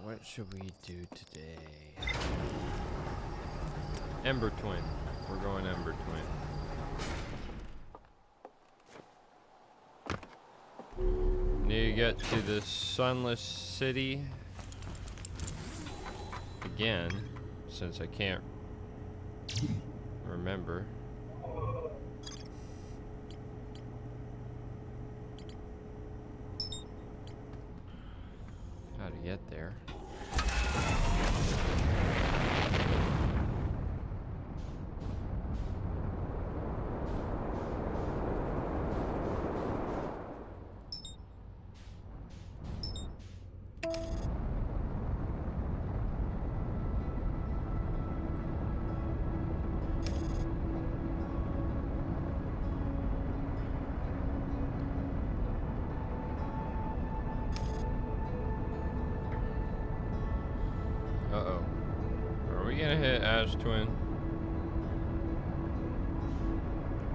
What should we do today? Ember Twin. We're going Ember Twin. Need to get to the Sunless City again, since I can't remember. How to get there. Uh-oh. Are we gonna hit Ash Twin?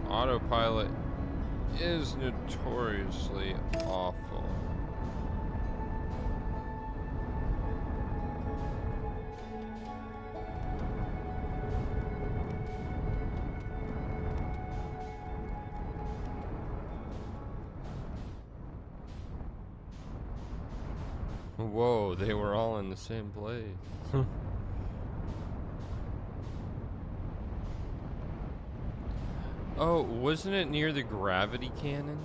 Autopilot is notoriously awful. Whoa, they were all in the same place. Oh, wasn't it near the gravity cannon?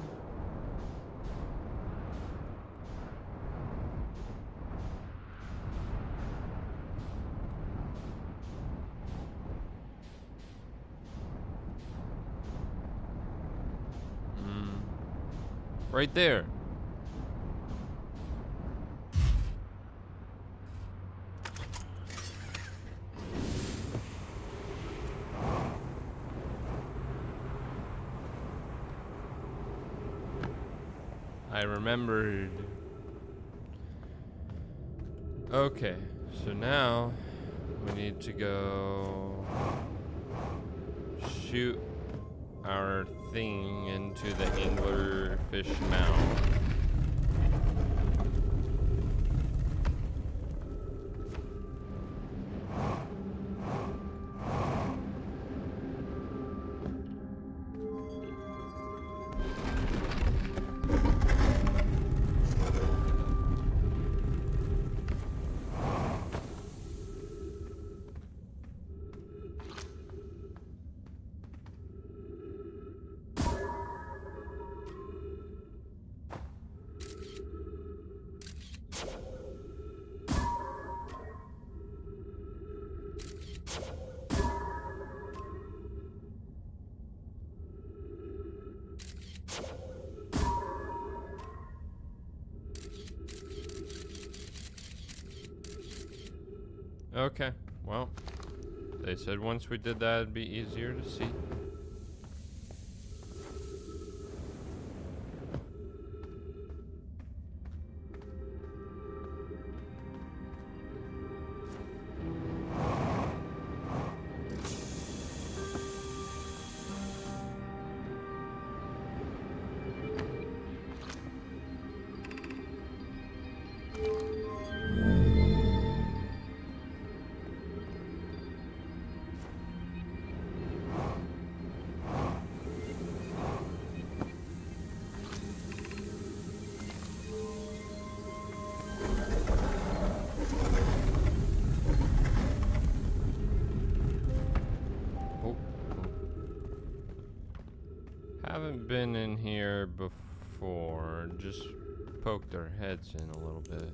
Right there. I remembered. Okay, so now we need to go shoot our thing into the anglerfish mouth. Okay, well, they said once we did that it'd be easier to see. Haven't been in here before, just poked our heads in a little bit.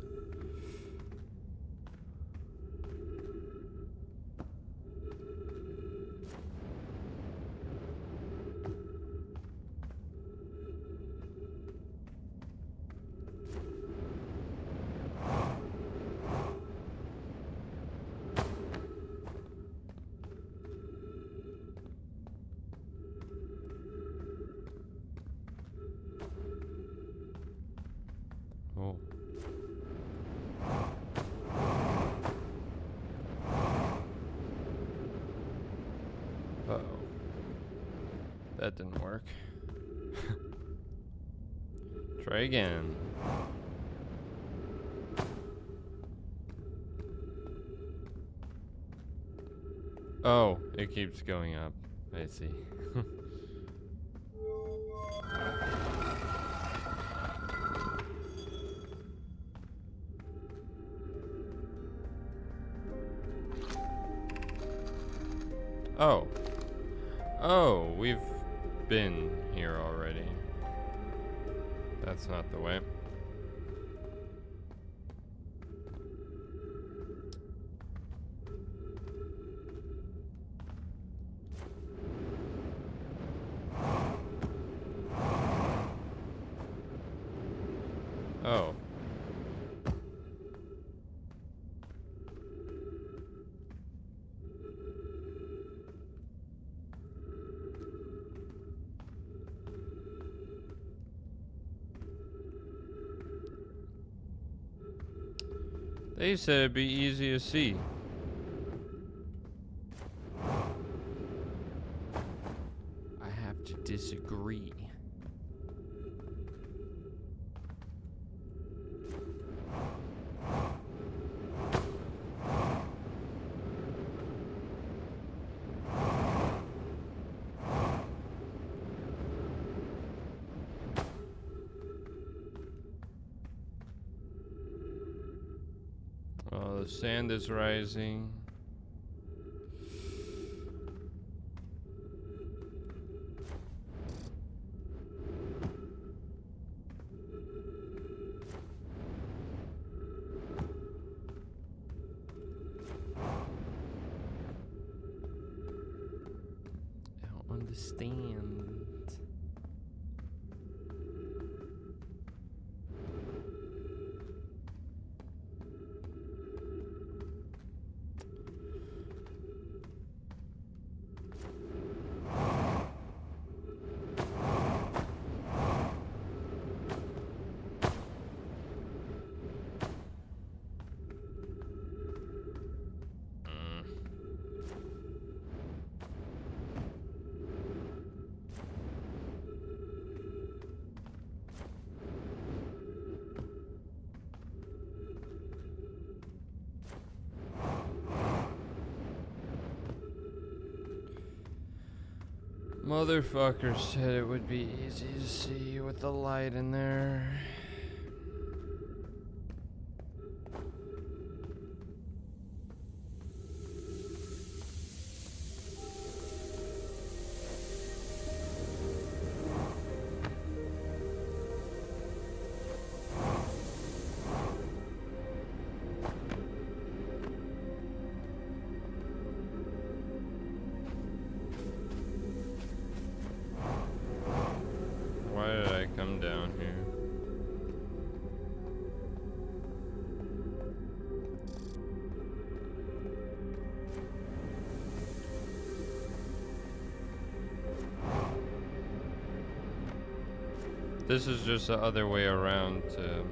Oh. Uh-oh. That didn't work. Try again. Oh, it keeps going up. I see. Oh. Oh, we've been here already. That's not the way. Oh. They said it'd be easy to see. I have to disagree. Oh, the sand is rising. I don't understand. Motherfucker said it would be easy to see with the light in there. Why did I come down here? This is just the other way around to...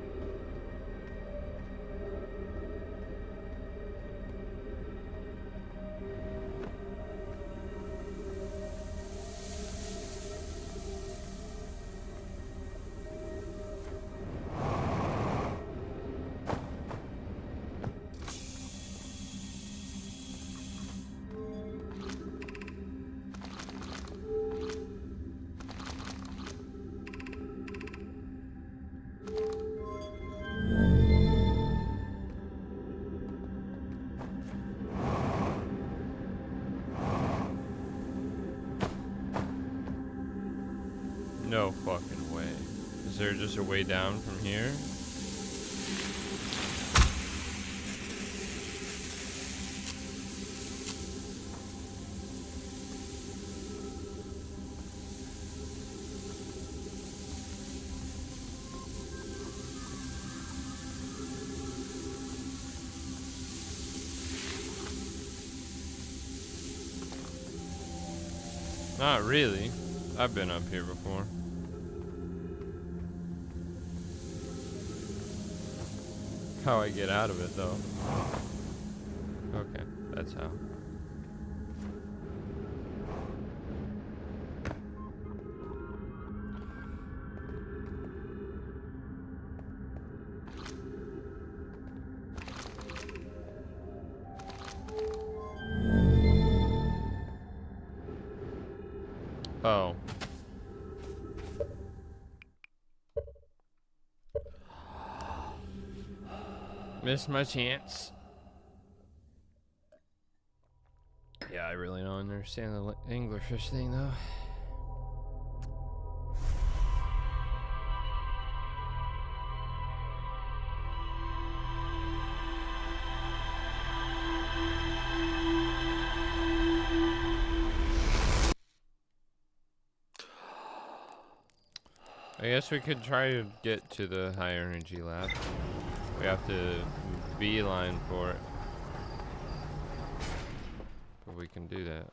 No fucking way. Is there just a way down from here? Not really. I've been up here before. How I get out of it, though. Okay, that's how. Oh. Missed my chance. Yeah, I really don't understand the Englishfish thing though. I guess we could try to get to the high energy lab. We have to beeline for it. But we can do that.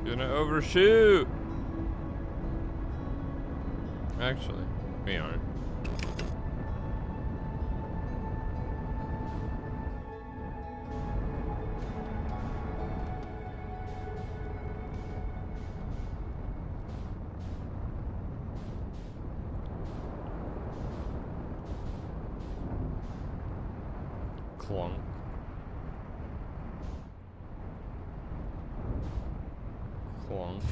Gonna overshoot! Actually, we aren't. Clunk. Clunk.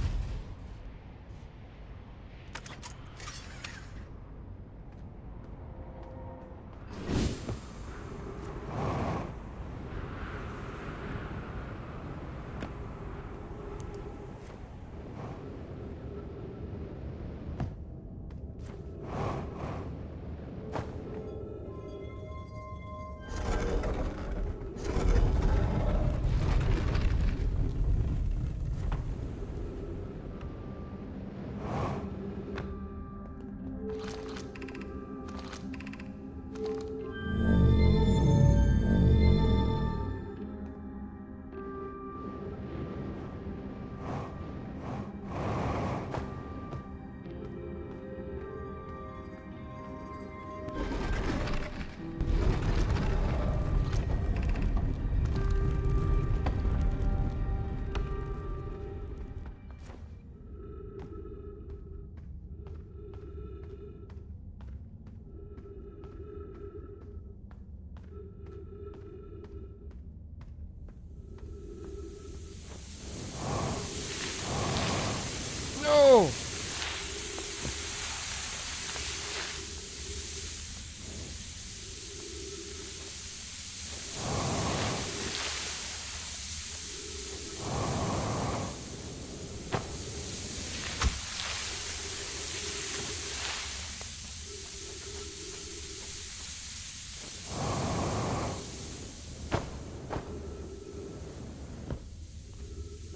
No!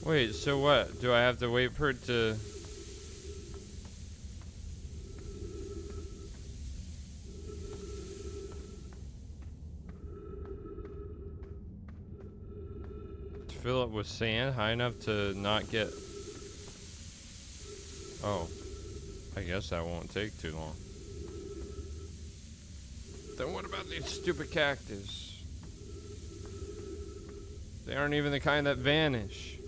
Wait, so what? Do I have to wait for it to... fill it with sand high enough to not get... Oh. I guess that won't take too long. Then what about these stupid cactus? They aren't even the kind that vanish.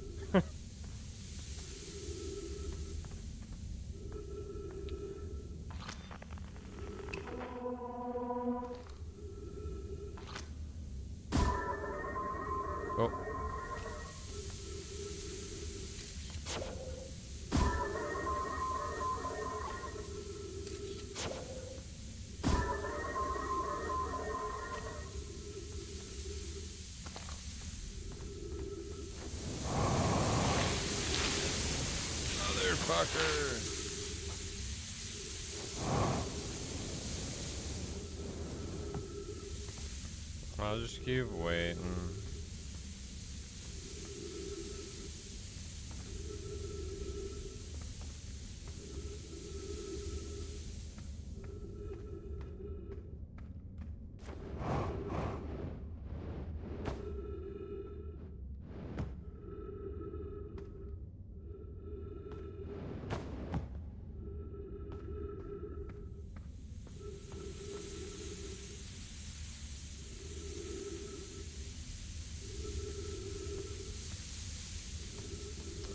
Oh. Motherfucker. I'll just keep waiting.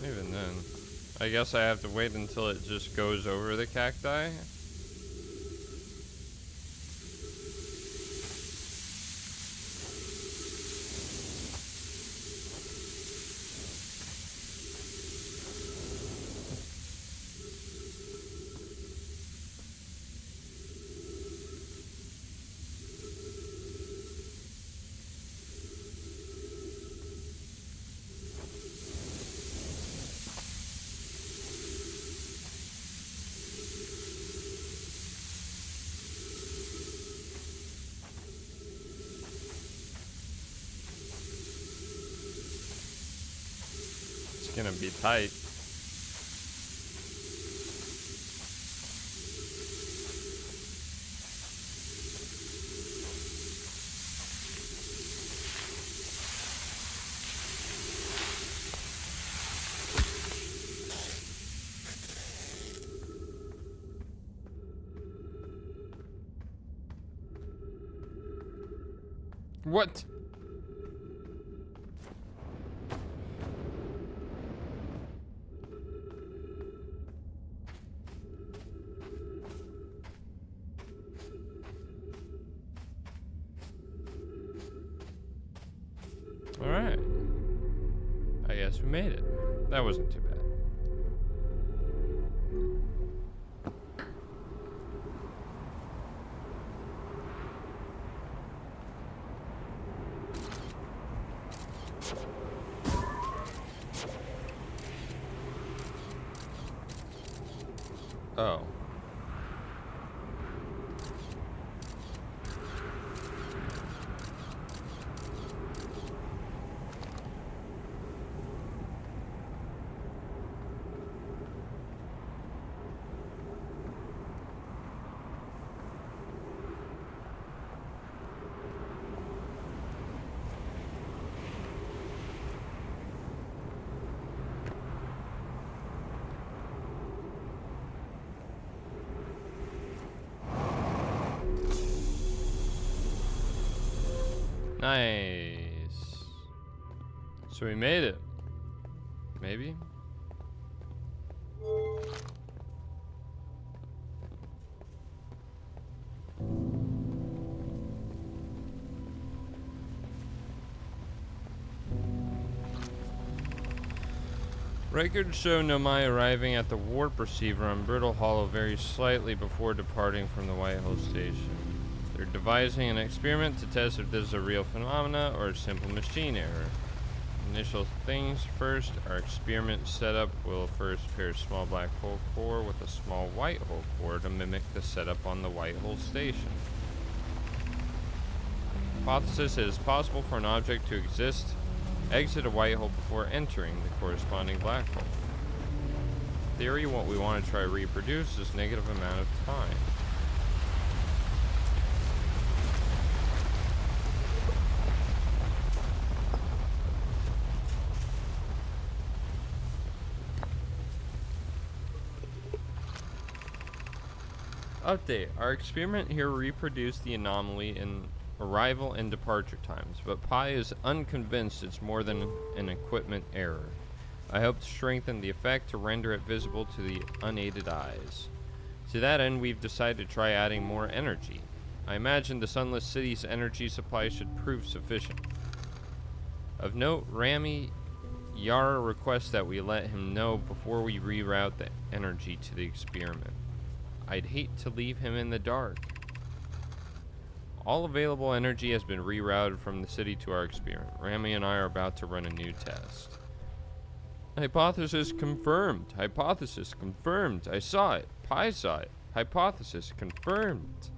Even then, I guess I have to wait until it just goes over the cacti. It's gonna be tight. What? Alright. I guess we made it. That wasn't too bad. Oh. Nice. So we made it. Maybe? Records show Nomai arriving at the warp receiver on Brittle Hollow very slightly before departing from the Whitehall station. They're devising an experiment to test if this is a real phenomena or a simple machine error. Initial things first, our experiment setup will first pair a small black hole core with a small white hole core to mimic the setup on the Whitehall station. Hypothesis: it is possible for an object to exit a white hole before entering the corresponding black hole. Theory: what we want to try to reproduce is negative amount of time. Update. Our experiment here reproduced the anomaly in arrival and departure times, but Pi is unconvinced it's more than an equipment error. I hope to strengthen the effect to render it visible to the unaided eyes. To that end, we've decided to try adding more energy. I imagine the Sunless City's energy supply should prove sufficient. Of note, Rami Yara requests that we let him know before we reroute the energy to the experiment. I'd hate to leave him in the dark. All available energy has been rerouted from the city to our experiment. Rami and I are about to run a new test. Hypothesis confirmed. Hypothesis confirmed. I saw it. Pi saw it. Hypothesis confirmed.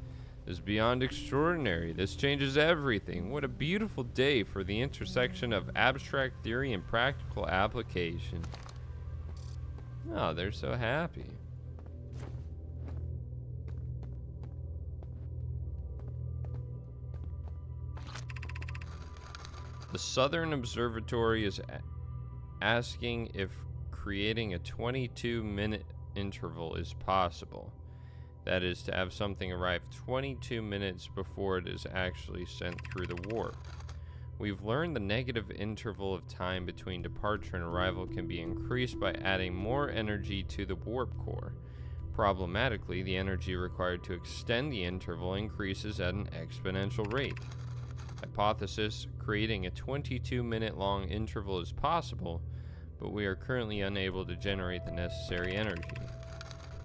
This is beyond extraordinary. This changes everything. What a beautiful day for the intersection of abstract theory and practical application. Oh, they're so happy. The Southern Observatory is asking if creating a 22-minute interval is possible. That is, to have something arrive 22 minutes before it is actually sent through the warp. We've learned the negative interval of time between departure and arrival can be increased by adding more energy to the warp core. Problematically, the energy required to extend the interval increases at an exponential rate. Hypothesis: creating a 22-minute long interval is possible, but we are currently unable to generate the necessary energy.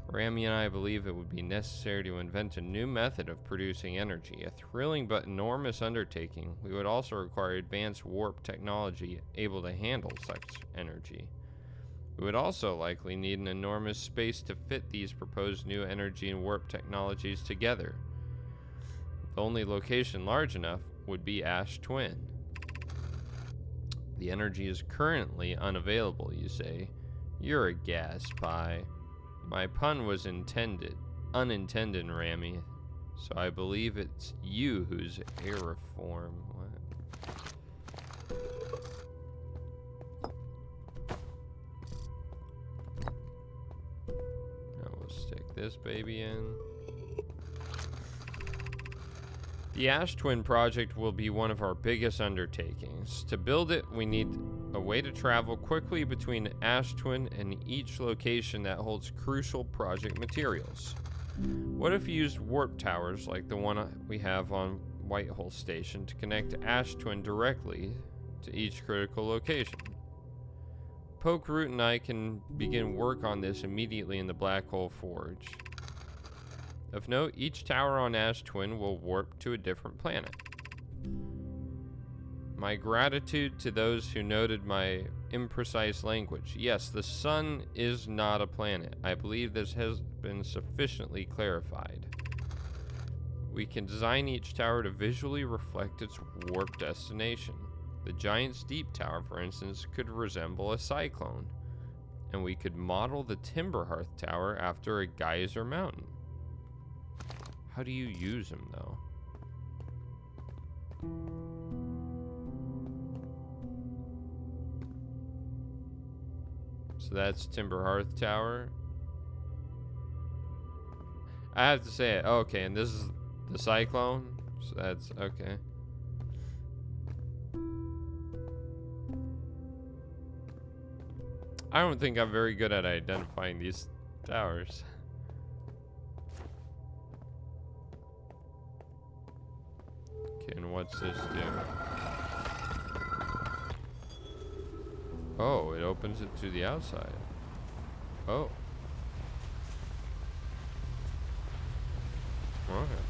Rami and I believe it would be necessary to invent a new method of producing energy, a thrilling but enormous undertaking. We would also require advanced warp technology able to handle such energy. We would also likely need an enormous space to fit these proposed new energy and warp technologies together. The only location large enough would be Ash Twin. The energy is currently unavailable, you say. You're a gas pie. My pun was unintended, Rami. So I believe it's you who's aeriform. What? Now we'll stick this baby in. The Ash Twin project will be one of our biggest undertakings. To build it, we need a way to travel quickly between Ash Twin and each location that holds crucial project materials. What if you used warp towers like the one we have on Whitehole Station to connect Ash Twin directly to each critical location? Poke Root and I can begin work on this immediately in the Black Hole Forge. Of note, each tower on Ash Twin will warp to a different planet. My gratitude to those who noted my imprecise language. Yes, the sun is not a planet. I believe this has been sufficiently clarified. We can design each tower to visually reflect its warp destination. The Giant's Deep Tower, for instance, could resemble a cyclone, and we could model the Timberhearth Tower after a geyser mountain. How do you use them, though? So that's Timberhearth Tower. I have to say it. Oh, okay, and this is the cyclone. So that's okay. I don't think I'm very good at identifying these towers. Okay, and what's this do? Oh, it opens it to the outside. Oh. Okay.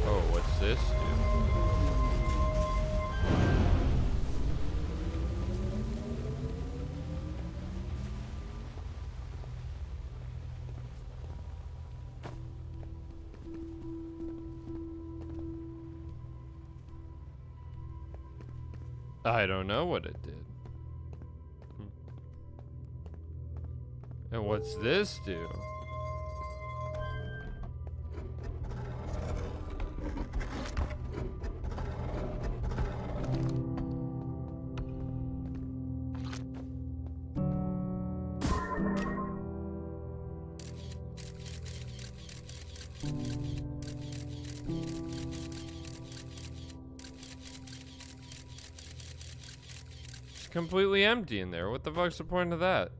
Oh, what's this do? I don't know what it did. And what's this do? Completely empty in there. What the fuck's the point of that?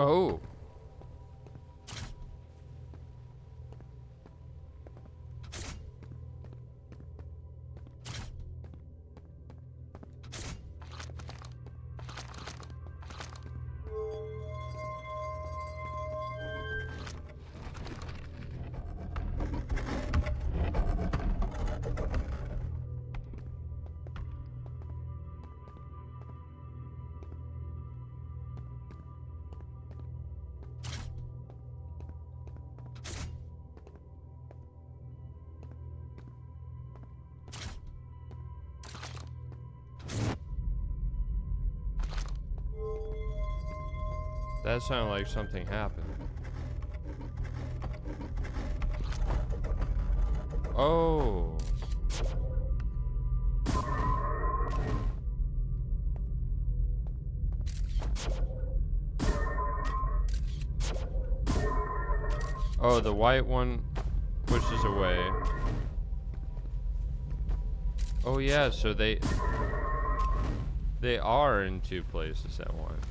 Oh. That sounded like something happened. Oh. Oh, the white one pushes away. Oh yeah, so they are in two places at once.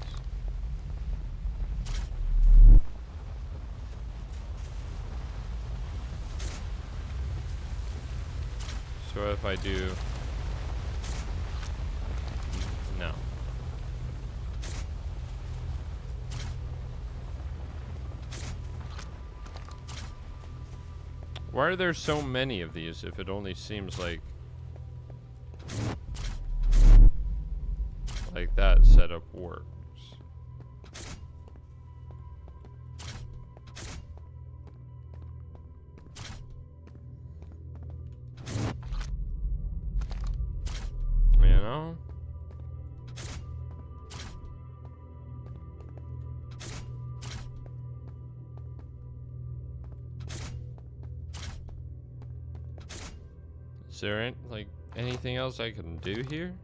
So if I do no. Why are there so many of these if it only seems like that setup works? You know? Is there anything else I can do here?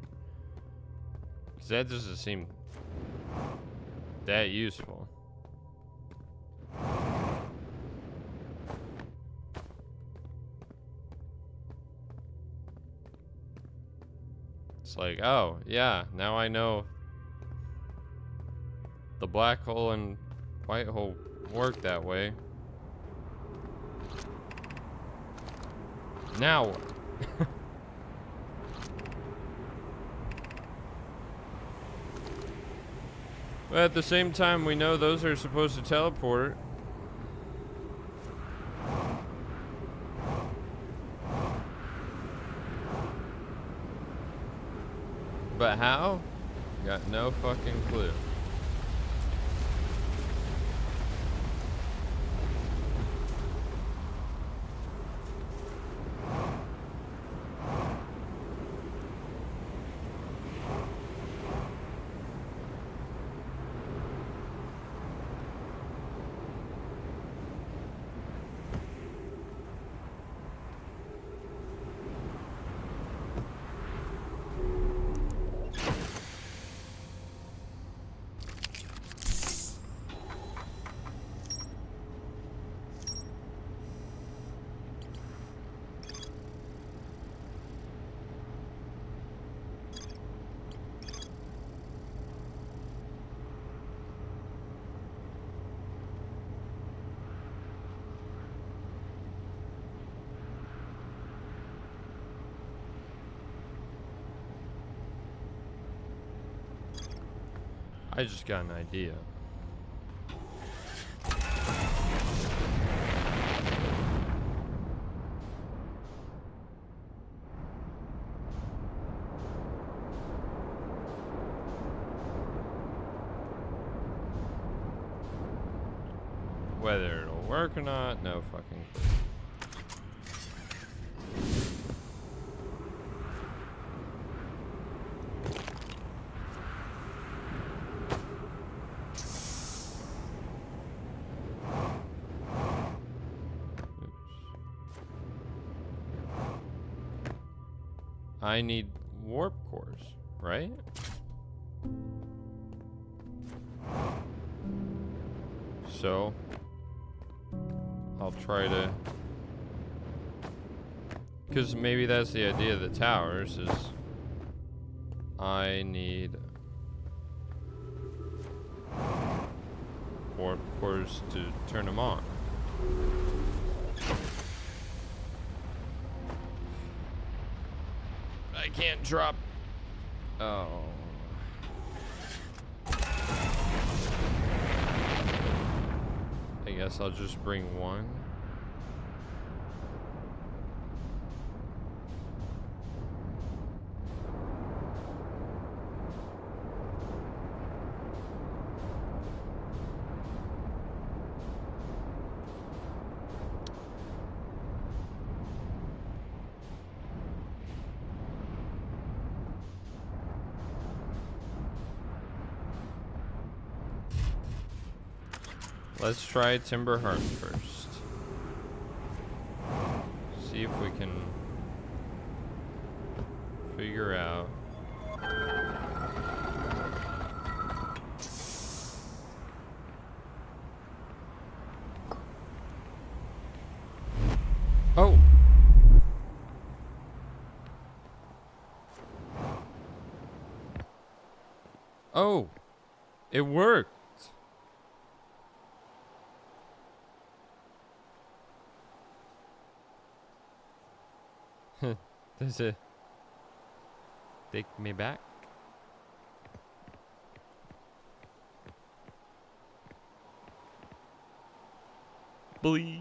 Because that doesn't seem that useful. It's like, oh, yeah, now I know the black hole and white hole work that way. Now what? But at the same time, we know those are supposed to teleport. But how? Got no fucking clue. I just got an idea. Whether it'll work or not, no fucking clue. I need warp cores, right? So I'll try to, because maybe that's the idea of the towers, is I need warp cores to turn them on. I can't drop. Oh. I guess I'll just bring one. Let's try Timber Heart first. See if we can figure out. Oh! Oh! It worked! Does it take me back? Please.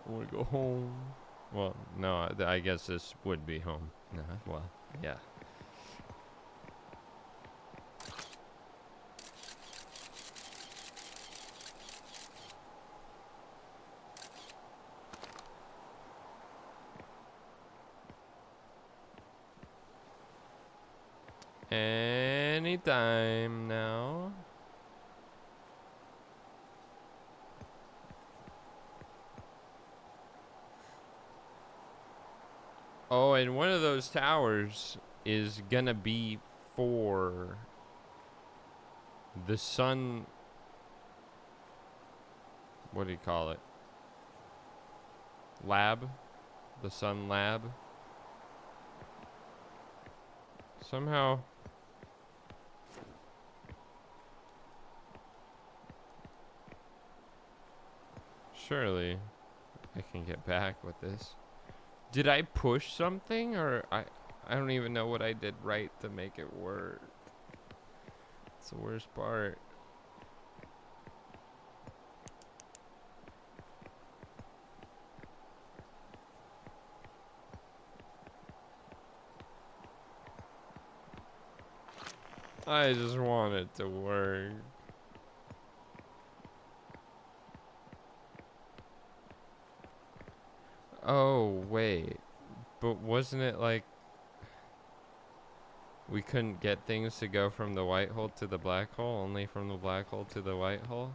I want to go home. Well, no, I guess this would be home. No, well, yeah. Anytime now. Oh, and one of those towers is gonna be for the sun. What do you call it? Lab? The sun lab? Somehow. Surely I can get back with this. Did I push something, or I don't even know what I did right to make it work. It's the worst part. I just want it to work. Oh, wait. But wasn't it like we couldn't get things to go from the white hole to the black hole, only from the black hole to the white hole?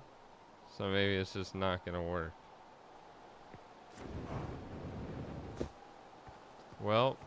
So maybe it's just not gonna work. Well.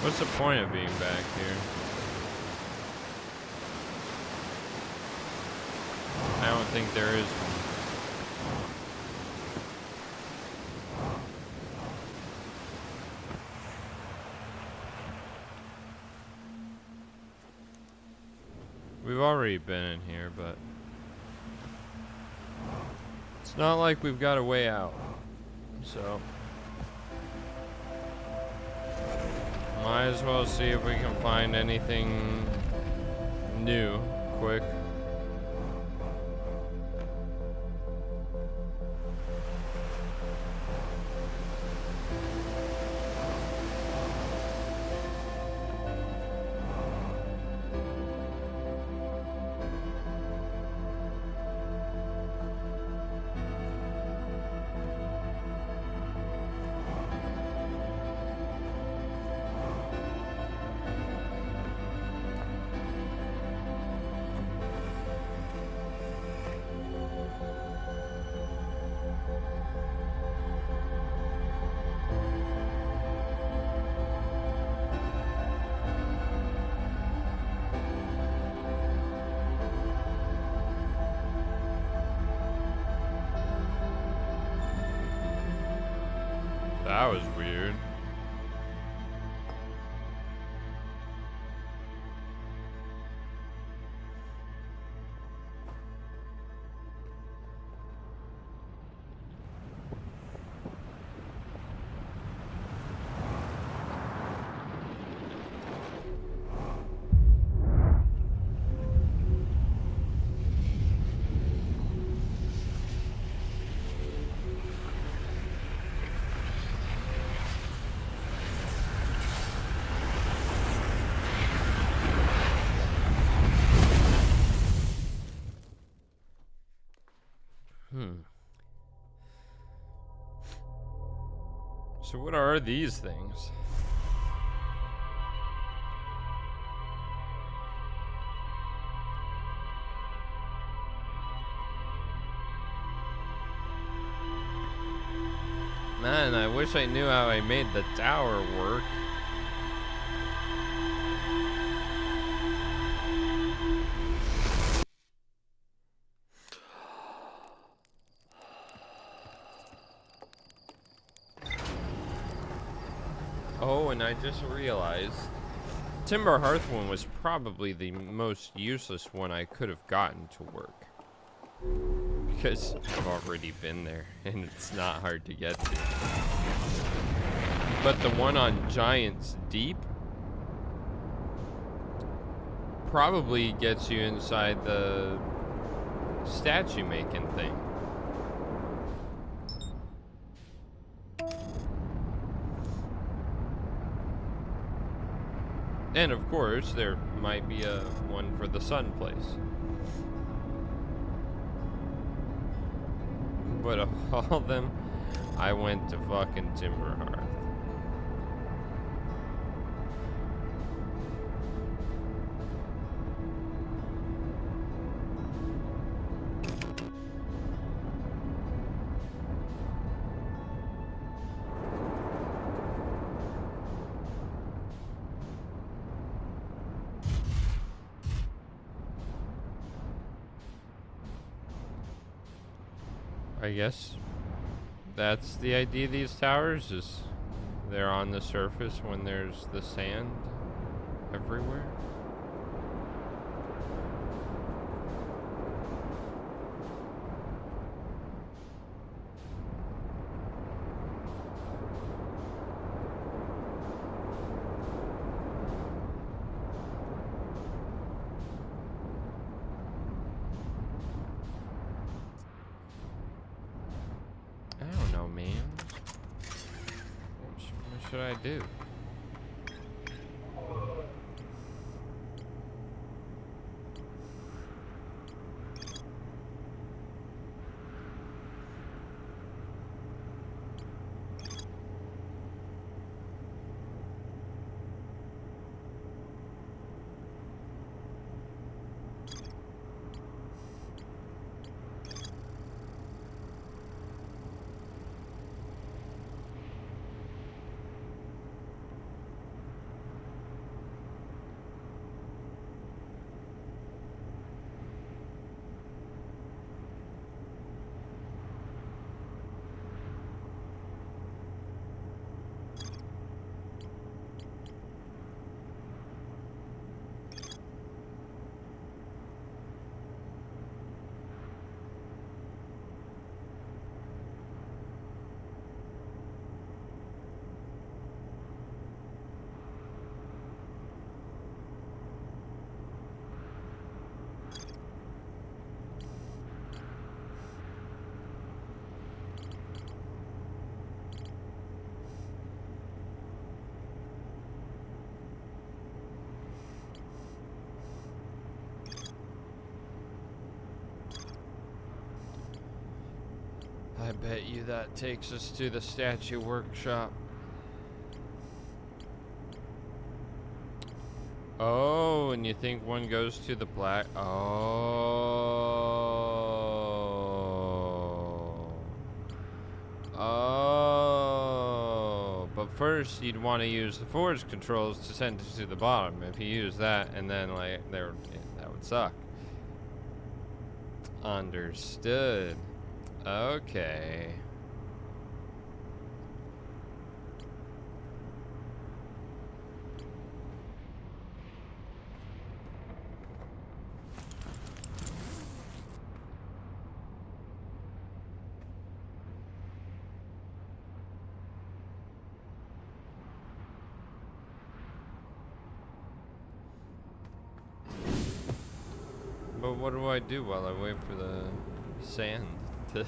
What's the point of being back here? I don't think there is one. We've already been in here, but it's not like we've got a way out. So might as well see if we can find anything new quick. that was weird. So what are these things? Man, I wish I knew how I made the tower work. Oh, and I just realized Timber Hearth one was probably the most useless one I could have gotten to work. Because I've already been there, and it's not hard to get to. But the one on Giant's Deep probably gets you inside the statue making thing. And of course, there might be a one for the sun place. But of all of them, I went to fucking Timber Hearth. I guess that's the idea of these towers, is they're on the surface when there's the sand everywhere. What should I do? I bet you that takes us to the statue workshop. Oh, and you think one goes to the black... Oh. Oh. But first, you'd want to use the forge controls to send it to the bottom. If you use that, and then, like, that would suck. Understood. Okay. But what do I do while I wait for the sand to...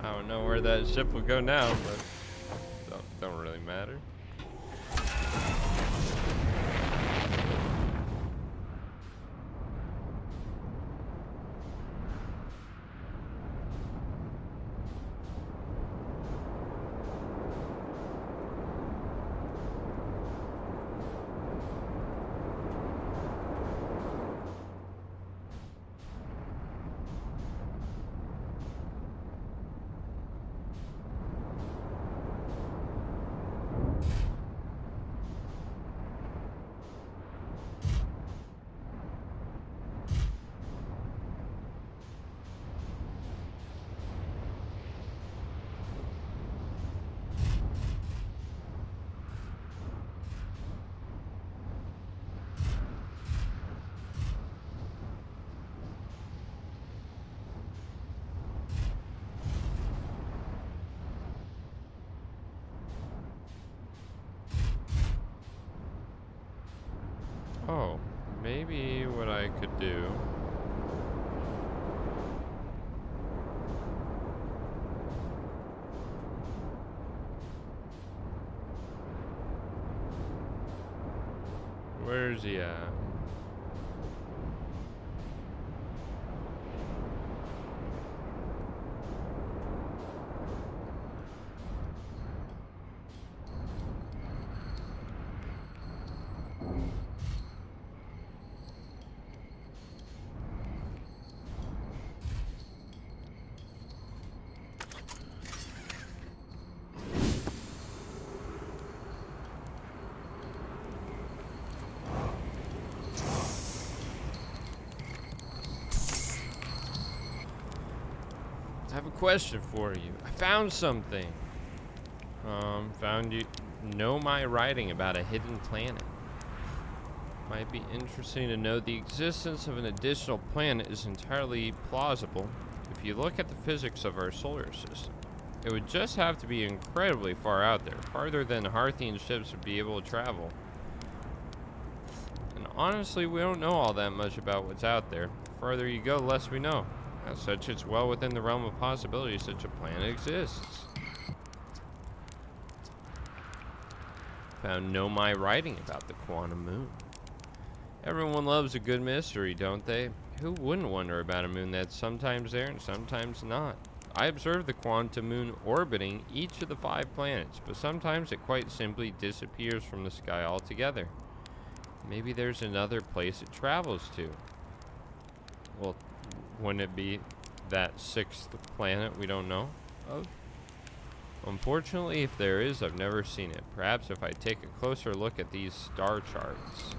I don't know where that ship will go now, but don't really matter. Oh, maybe what I could do... Where's he at? I have a question for you. I found something. Found you know my writing about a hidden planet. Might be interesting to know the existence of an additional planet is entirely plausible if you look at the physics of our solar system. It would just have to be incredibly far out there, farther than Harthian ships would be able to travel. And honestly, we don't know all that much about what's out there. The farther you go, the less we know. As such, it's well within the realm of possibility such a planet exists. Found my writing about the quantum moon. Everyone loves a good mystery, don't they? Who wouldn't wonder about a moon that's sometimes there and sometimes not? I observed the quantum moon orbiting each of the 5 planets, but sometimes it quite simply disappears from the sky altogether. Maybe there's another place it travels to. Well, wouldn't it be that 6th planet we don't know of? Unfortunately, if there is, I've never seen it. Perhaps if I take a closer look at these star charts.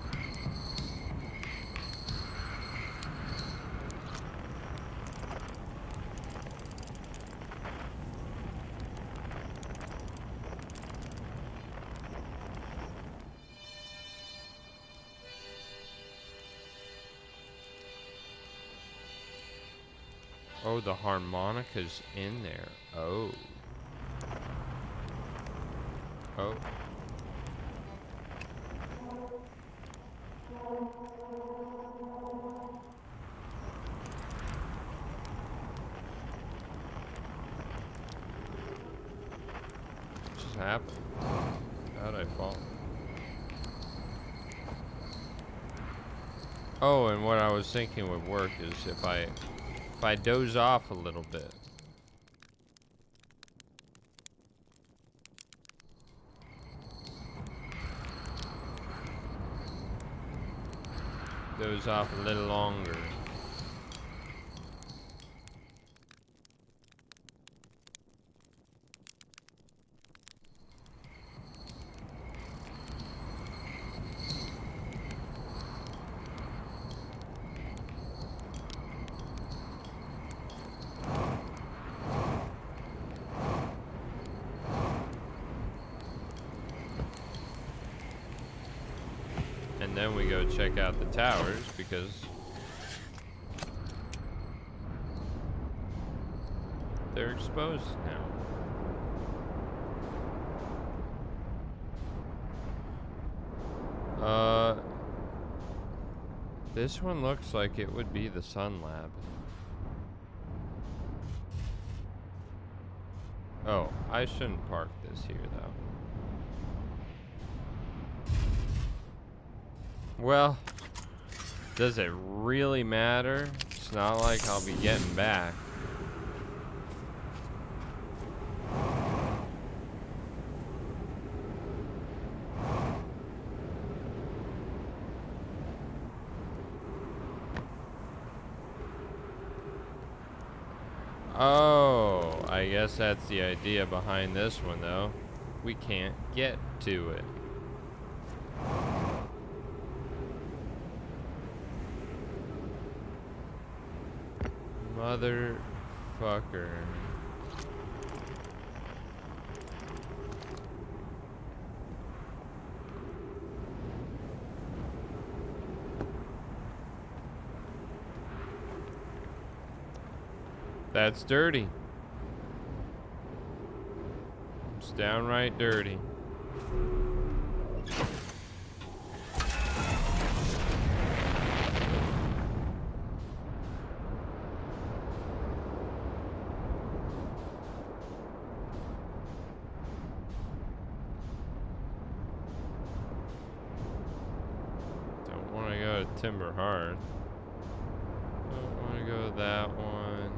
Oh, the harmonica's in there. Oh. Oh. What just happened? How'd I fall? Oh, and what I was thinking would work is if I doze off a little bit. Doze off a little longer. And then we go check out the towers because they're exposed now. This one looks like it would be the Sun Lab. Oh, I shouldn't park this here though. Well, does it really matter? It's not like I'll be getting back. Oh, I guess that's the idea behind this one though. We can't get to it. Motherfucker. That's dirty. It's downright dirty. Don't want to go to Timber Hearth. Don't want to go to that one.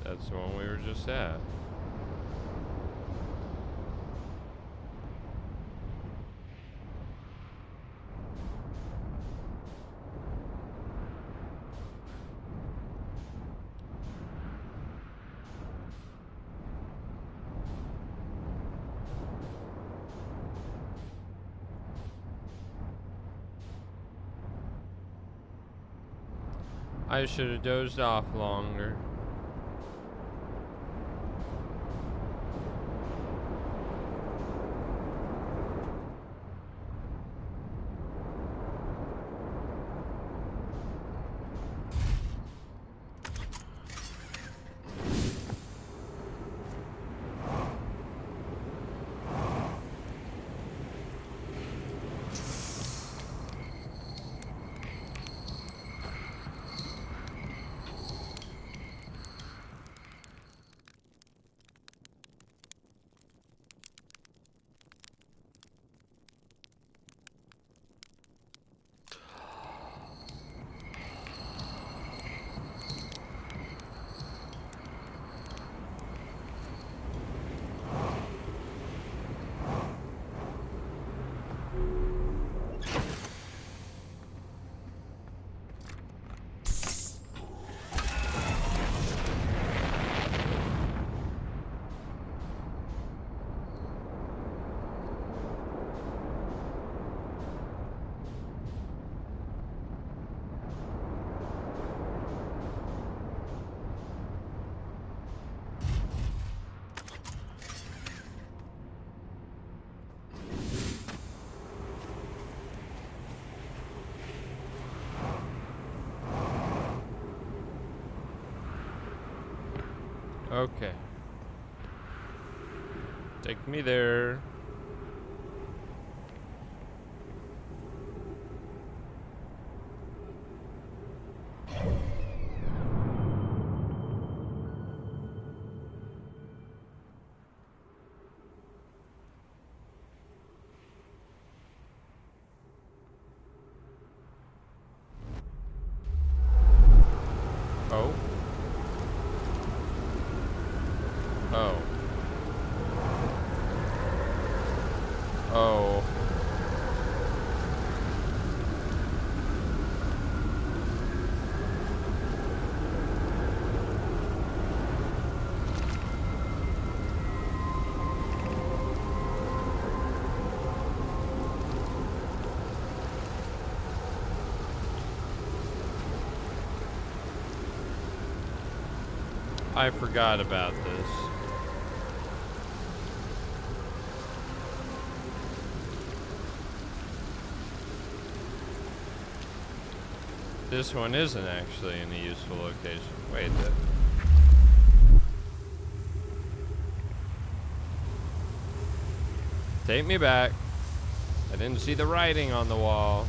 That's the one we were just at. I should have dozed off longer. Okay. Take me there. Oh. Oh. Oh. I forgot about this. This one isn't actually in a useful location. Wait, take me back. I didn't see the writing on the wall.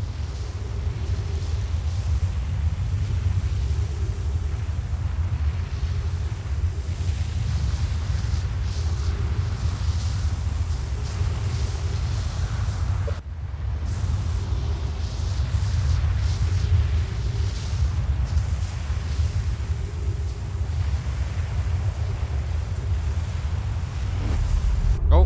Oh.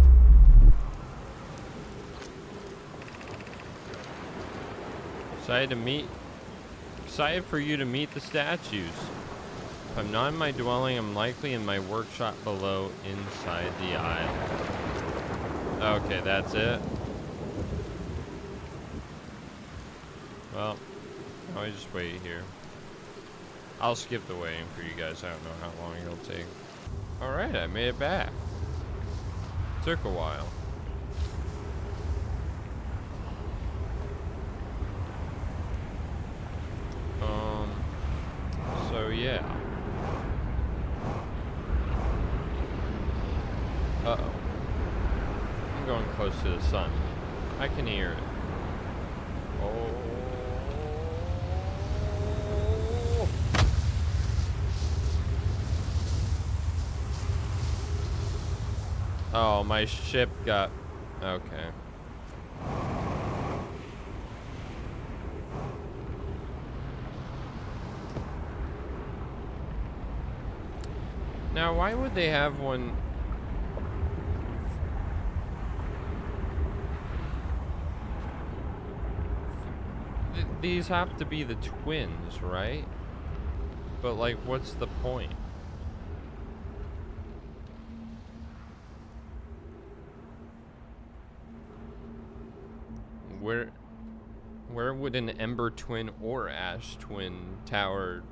Excited for you to meet the statues. If I'm not in my dwelling, I'm likely in my workshop below inside the island. Okay, that's it. Well, I'll just wait here. I'll skip the waiting for you guys. I don't know how long it'll take. Alright, I made it back. Took a while. So yeah. Uh-oh. I'm going close to the sun. I can hear it. Oh. Oh, my ship got... Okay. Now, why would they have one... These have to be the twins, right? But, like, what's the point? Where would an Ember Twin or Ash Twin tower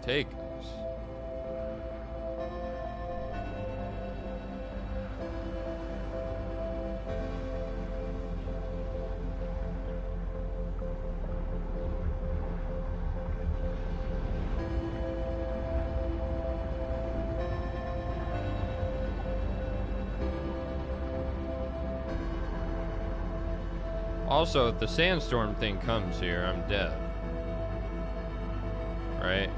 take us? Also, if the sandstorm thing comes here, I'm dead. Right?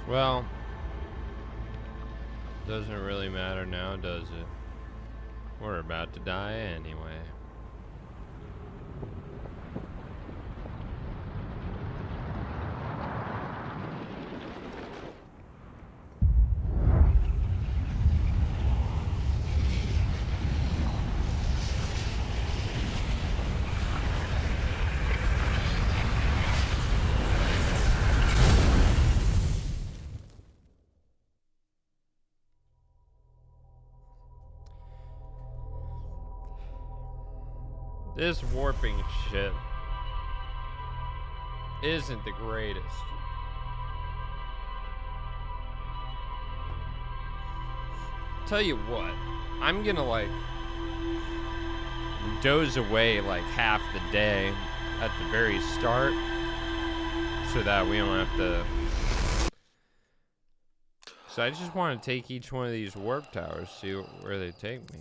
Well, doesn't really matter now, does it? We're about to die anyway. This warping shit isn't the greatest. Tell you what, I'm gonna like doze away like half the day at the very start so that we don't have to. So I just want to take each one of these warp towers, see where they take me.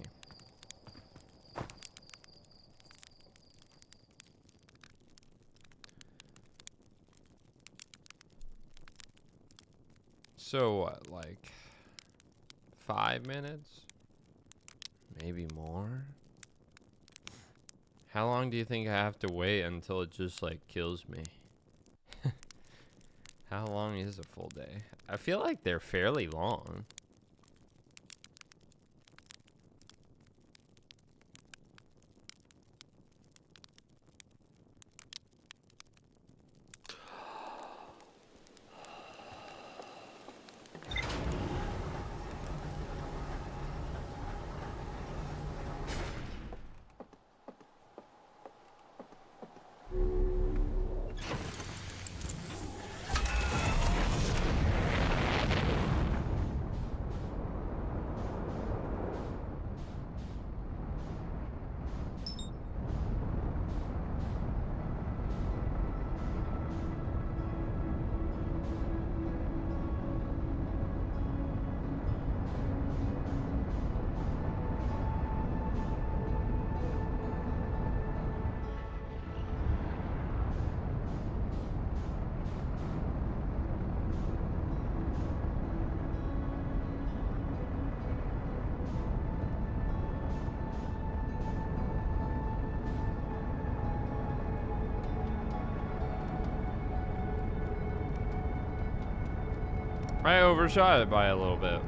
So what, like 5 minutes? Maybe more? How long do you think I have to wait until it just like kills me? How long is a full day? I feel like they're fairly long. I overshot it by a little bit.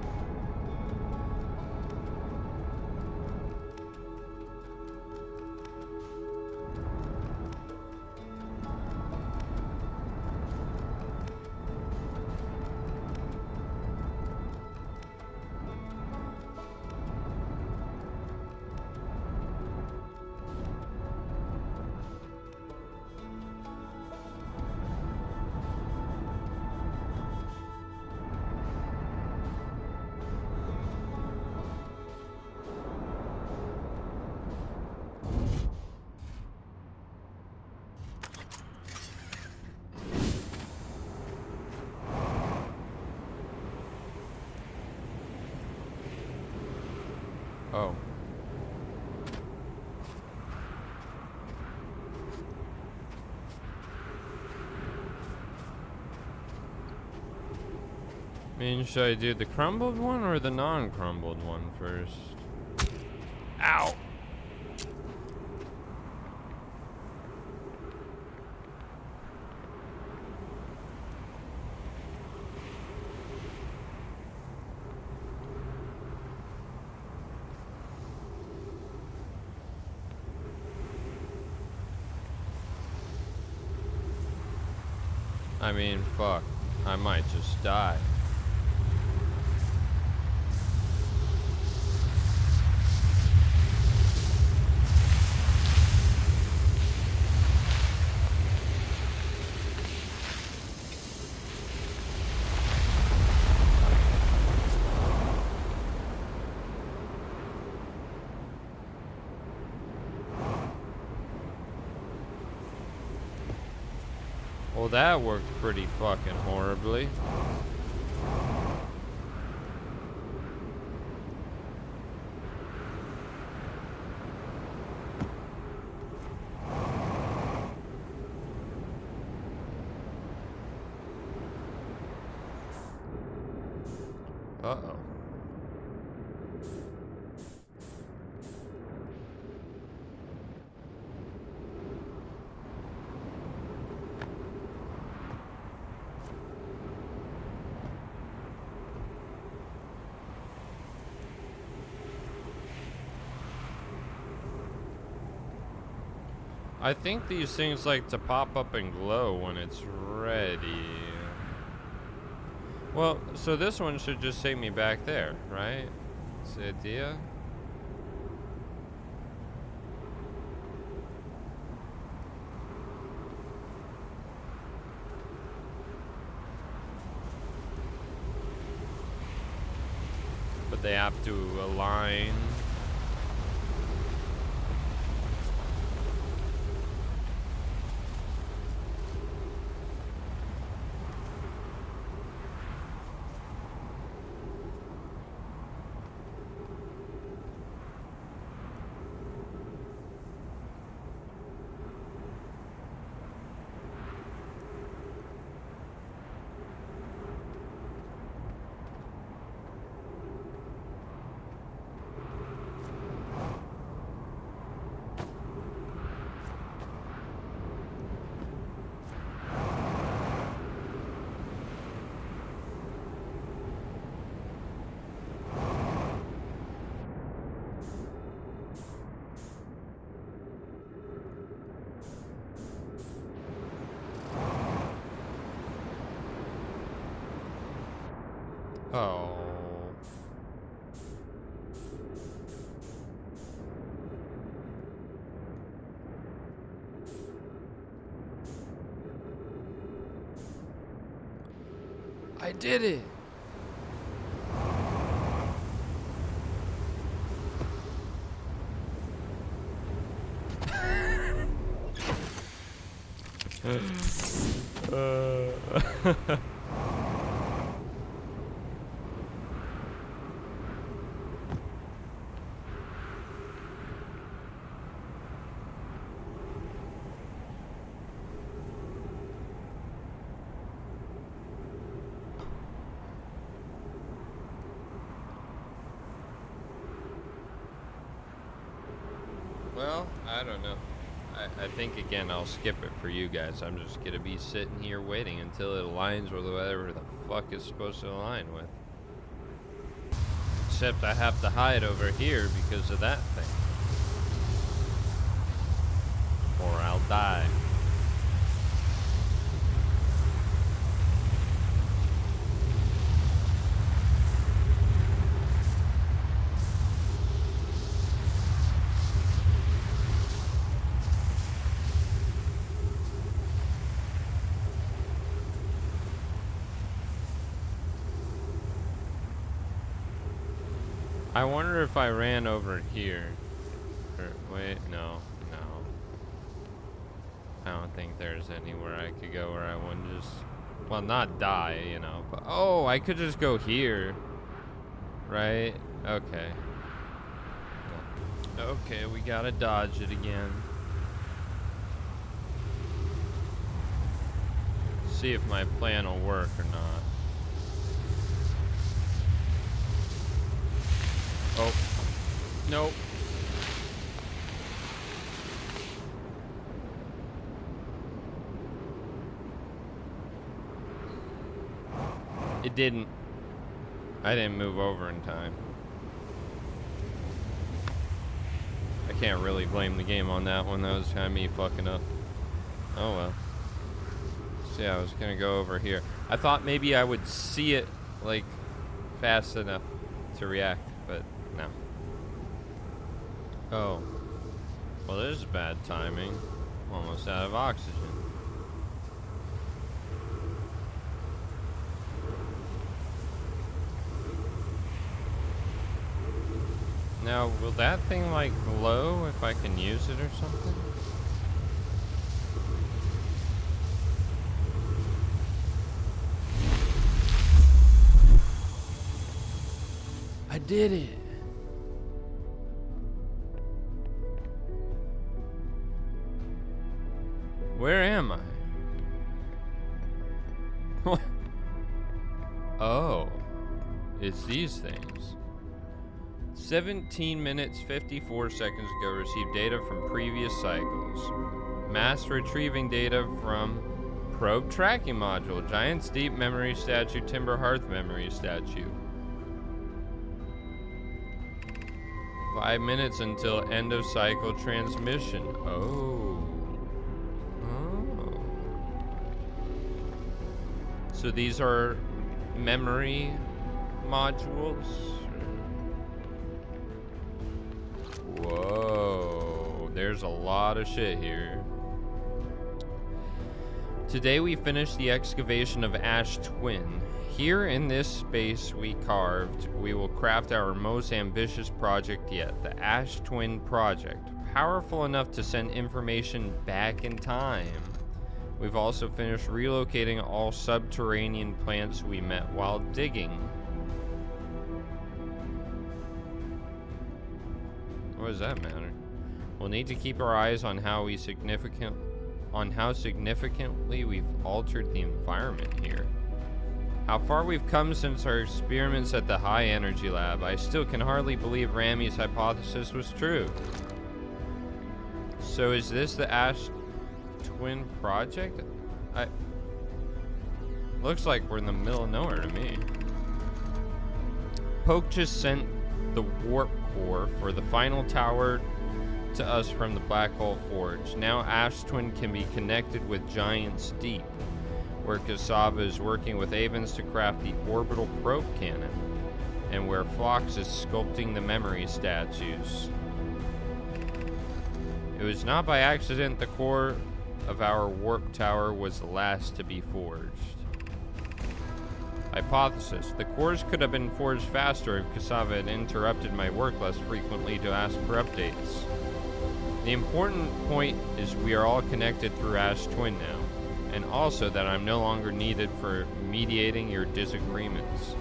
Oh. I mean, should I do the crumbled one or the non-crumbled one first? Ow! I mean, fuck. I might just die. Well, that worked pretty fucking horribly. Uh-oh. I think these things like to pop up and glow when it's ready. Well, so this one should just take me back there, right? That's the idea. they have to align. Oh. I did it. Well, I don't know. I think, again, I'll skip it for you guys. I'm just going to be sitting here waiting until it aligns with whatever the fuck it's supposed to align with. Except I have to hide over here because of that thing. Or I'll die. I wonder if I ran over here. Or, wait, no. I don't think there's anywhere I could go where I wouldn't just, well, not die, you know, but, oh, I could just go here. Right? Okay. Okay, we gotta dodge it again. See if my plan will work or not. Oh. Nope. It didn't. I didn't move over in time. I can't really blame the game on that one. That was kind of me fucking up. Oh well. See, I was gonna go over here. I thought maybe I would see it, like, fast enough to react, but no. Oh. Well, this is bad timing. Almost out of oxygen. Now, will that thing, like, glow if I can use it or something? I did it! Where am I? What? Oh. It's these things. 17 minutes 54 seconds ago received data from previous cycles. Mass retrieving data from probe tracking module, giant steep memory statue, timber hearth memory statue. 5 minutes until end of cycle transmission. Oh. So these are memory modules. Whoa, there's a lot of shit here. Today we finished the excavation of Ash Twin. Here in this space we carved, we will craft our most ambitious project yet, the Ash Twin Project, powerful enough to send information back in time. We've also finished relocating all subterranean plants we met while digging. What does that matter? We'll need to keep our eyes on how significantly we've altered the environment here. How far we've come since our experiments at the high energy lab. I still can hardly believe Rami's hypothesis was true. So is this the Ash Twin Project? Looks like we're in the middle of nowhere to me. Poke just sent the warp core for the final tower to us from the Black Hole Forge. Now Ash Twin can be connected with Giant's Deep, where Cassava is working with Avens to craft the orbital probe cannon, and where Phlox is sculpting the memory statues. It was not by accident the core of our warp tower was the last to be forged. Hypothesis: the cores could have been forged faster if Cassava had interrupted my work less frequently to ask for updates. The important point is we are all connected through Ash Twin now, and also that I'm no longer needed for mediating your disagreements.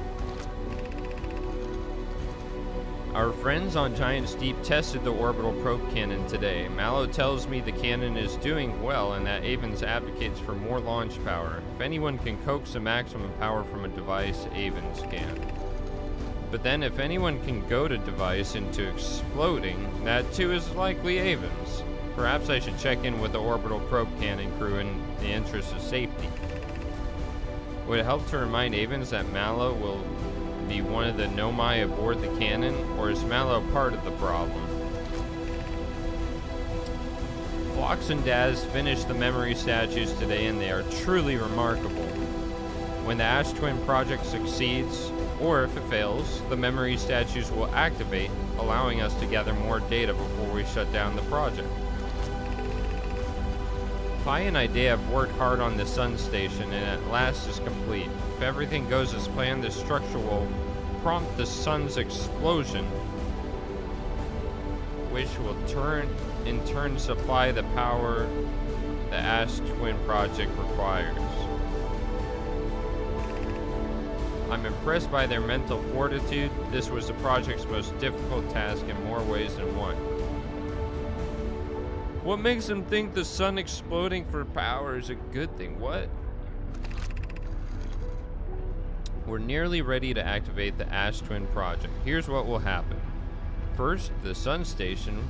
Our friends on Giant's Deep tested the orbital probe cannon today. Mallow tells me the cannon is doing well and that Avens advocates for more launch power. If anyone can coax the maximum power from a device, Avens can. But then if anyone can goad a device into exploding, that too is likely Avens. Perhaps I should check in with the orbital probe cannon crew in the interest of safety. Would it help to remind Avens that Mallow will be one of the Nomai aboard the cannon, or is Mallow part of the problem? Phlox and Daz finished the memory statues today, and they are truly remarkable. When the Ash Twin project succeeds, or if it fails, the memory statues will activate, allowing us to gather more data before we shut down the project. Pi and Idea have worked hard on the sun station, and at last is complete. If everything goes as planned, the structure will prompt the sun's explosion, which will in turn supply the power the Ash Twin project requires. I'm impressed by their mental fortitude. This was the project's most difficult task in more ways than one. What makes them think the sun exploding for power is a good thing? What? We're nearly ready to activate the Ash Twin project. Here's what will happen. First, the sun station...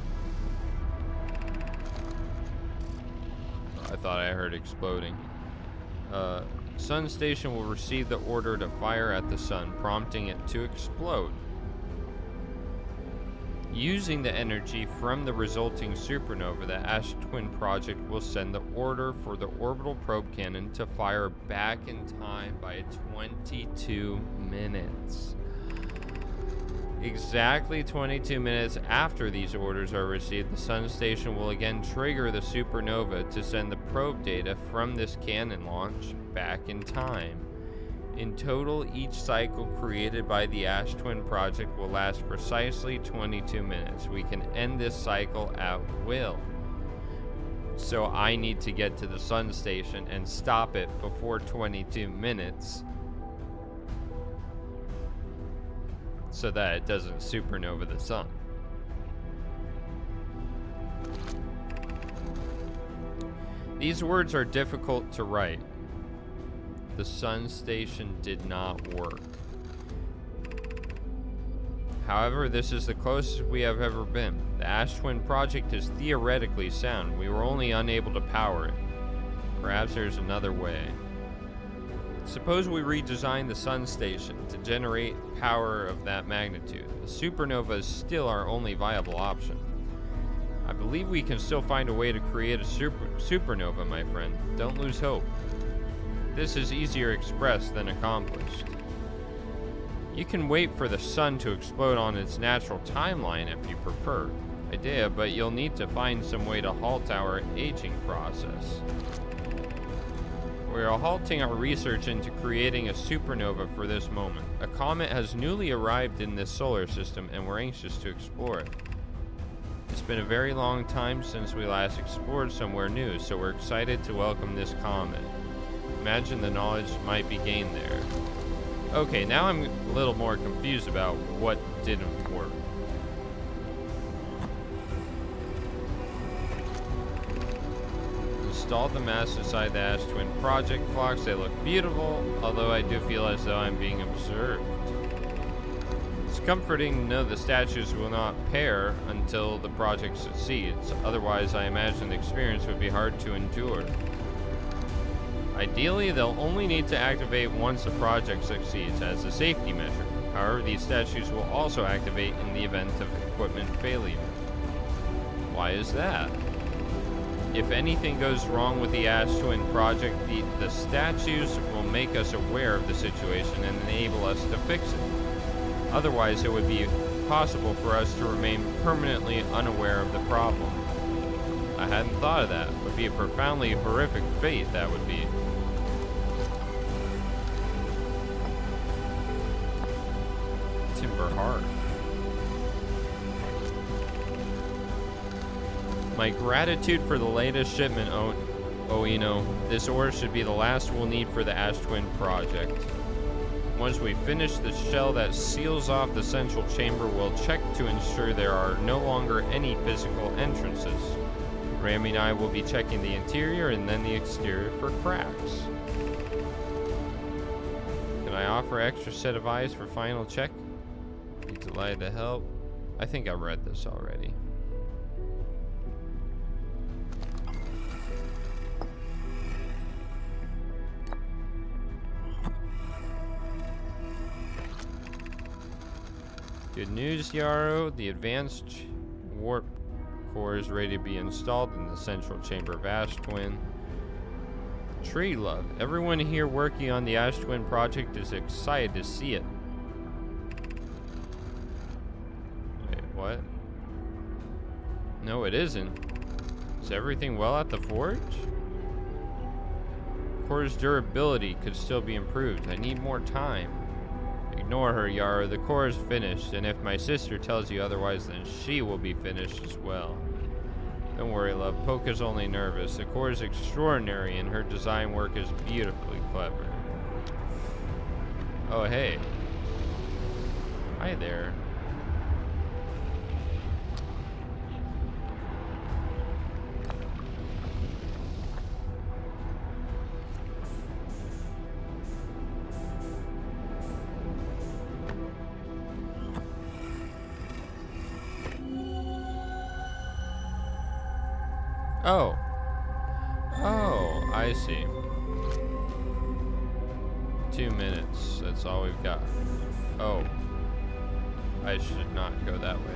I thought I heard exploding. Sun station will receive the order to fire at the sun, prompting it to explode. Using the energy from the resulting supernova, the Ash Twin project will send the order for the orbital probe cannon to fire back in time by 22 minutes. Exactly 22 minutes after these orders are received, the sun station will again trigger the supernova to send the probe data from this cannon launch back in time. In total, each cycle created by the Ash Twin project will last precisely 22 minutes. We can end this cycle at will. So I need to get to the sun station and stop it before 22 minutes so that it doesn't supernova the sun. These words are difficult to write. The sun station did not work. However, this is the closest we have ever been. The Ash Twin project is theoretically sound. We were only unable to power it. Perhaps there's another way. Suppose we redesign the sun station to generate power of that magnitude. A supernova is still our only viable option. I believe we can still find a way to create a supernova, my friend. Don't lose hope. This is easier expressed than accomplished. You can wait for the sun to explode on its natural timeline if you prefer. Idea, but you'll need to find some way to halt our aging process. We are halting our research into creating a supernova for this moment. A comet has newly arrived in this solar system, and we're anxious to explore it. It's been a very long time since we last explored somewhere new, so we're excited to welcome this comet. Imagine the knowledge might be gained there. Okay, now I'm a little more confused about what didn't work. Installed the masts inside the Ash Twin project flocks. They look beautiful, although I do feel as though I'm being observed. It's comforting to know the statues will not pair until the project succeeds. Otherwise, I imagine the experience would be hard to endure. Ideally, they'll only need to activate once the project succeeds as a safety measure. However, these statues will also activate in the event of equipment failure. Why is that? If anything goes wrong with the Ash Twin project, the statues will make us aware of the situation and enable us to fix it. Otherwise, it would be possible for us to remain permanently unaware of the problem. I hadn't thought of that. It would be a profoundly horrific fate, that would be. Timber Heart. My gratitude for the latest shipment, Oino. This ore should be the last we'll need for the Ash Twin project. Once we finish the shell that seals off the central chamber, we'll check to ensure there are no longer any physical entrances. Rami and I will be checking the interior and then the exterior for cracks. Can I offer extra set of eyes for final check? Be delighted to help. I think I read this already. Good news, Yarrow. The advanced warp core is ready to be installed in the central chamber of Ash Twin. Tree Love. Everyone here working on the Ash Twin project is excited to see it. Wait, what? No, it isn't. Is everything well at the forge? Core's durability could still be improved. I need more time. Ignore her, Yara. The core is finished, and if my sister tells you otherwise, then she will be finished as well. Don't worry, love. Polka's only nervous. The core is extraordinary, and her design work is beautifully clever. Oh, hey. Hi there. Oh. Oh, I see. 2 minutes. That's all we've got. Oh. I should not go that way.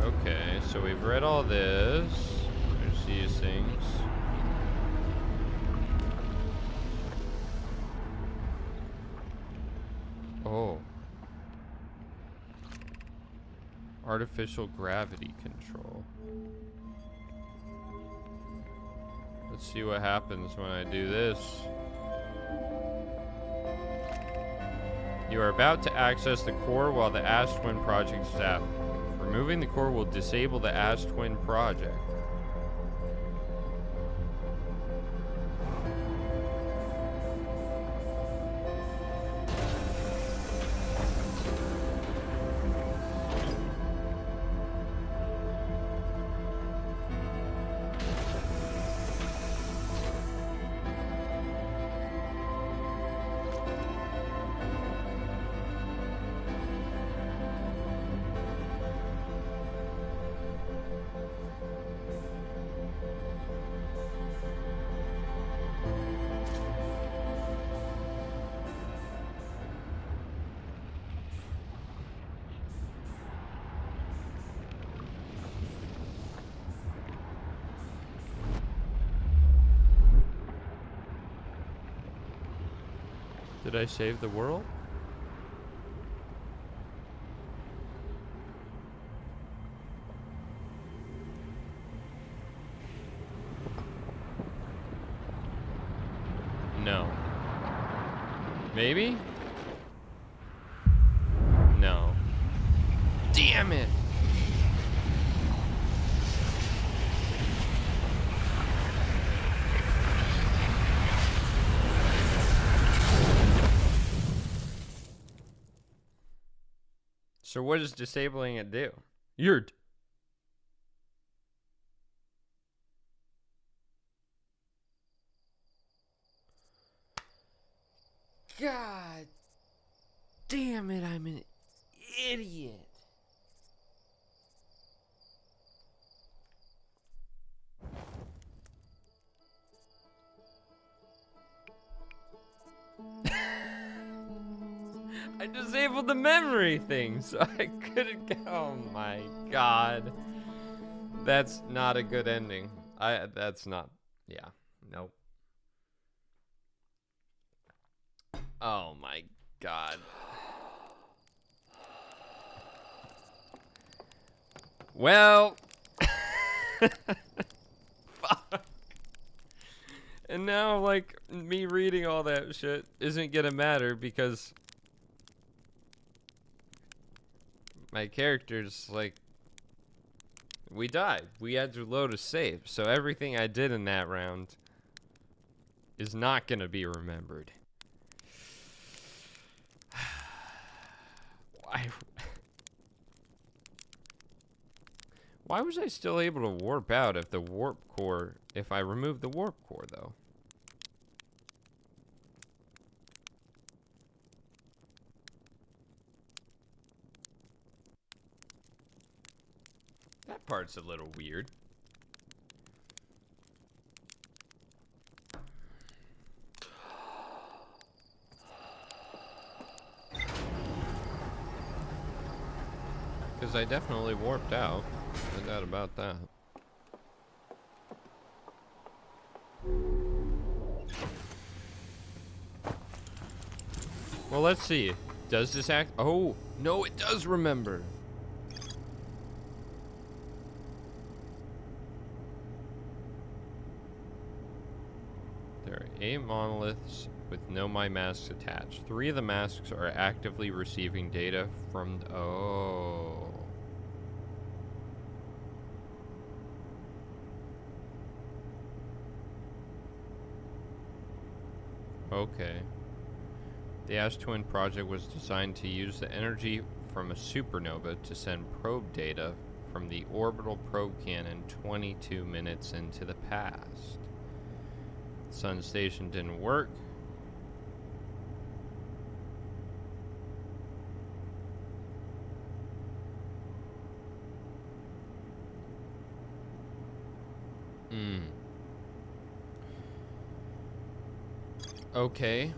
Okay, so we've read all this. There's these things. Oh. Artificial gravity control. Let's see what happens when I do this. You are about to access the core while the Ash Twin project is active. Removing the core will disable the Ash Twin project. Did I save the world? Maybe? No. Damn it! So what does disabling it do? God damn it, I'm an idiot. I disabled the memory thing, so I couldn't go. Oh my god. That's not a good ending. That's not, yeah, nope. Oh my god. Well. Fuck. And now, like, me reading all that shit isn't gonna matter because my character's like, we died. We had to load a save. So everything I did in that round is not gonna be remembered. Why was I still able to warp out if the warp core, if I removed the warp core though? That part's a little weird. Because I definitely warped out. No doubt about that. Well, let's see. Does this act? Oh, no, it does remember. There are 8 monoliths with no my masks attached. 3 of the masks are actively receiving data from... Oh. Okay. The Ash Twin project was designed to use the energy from a supernova to send probe data from the orbital probe cannon 22 minutes into the past. The Sun Station didn't work. Okay.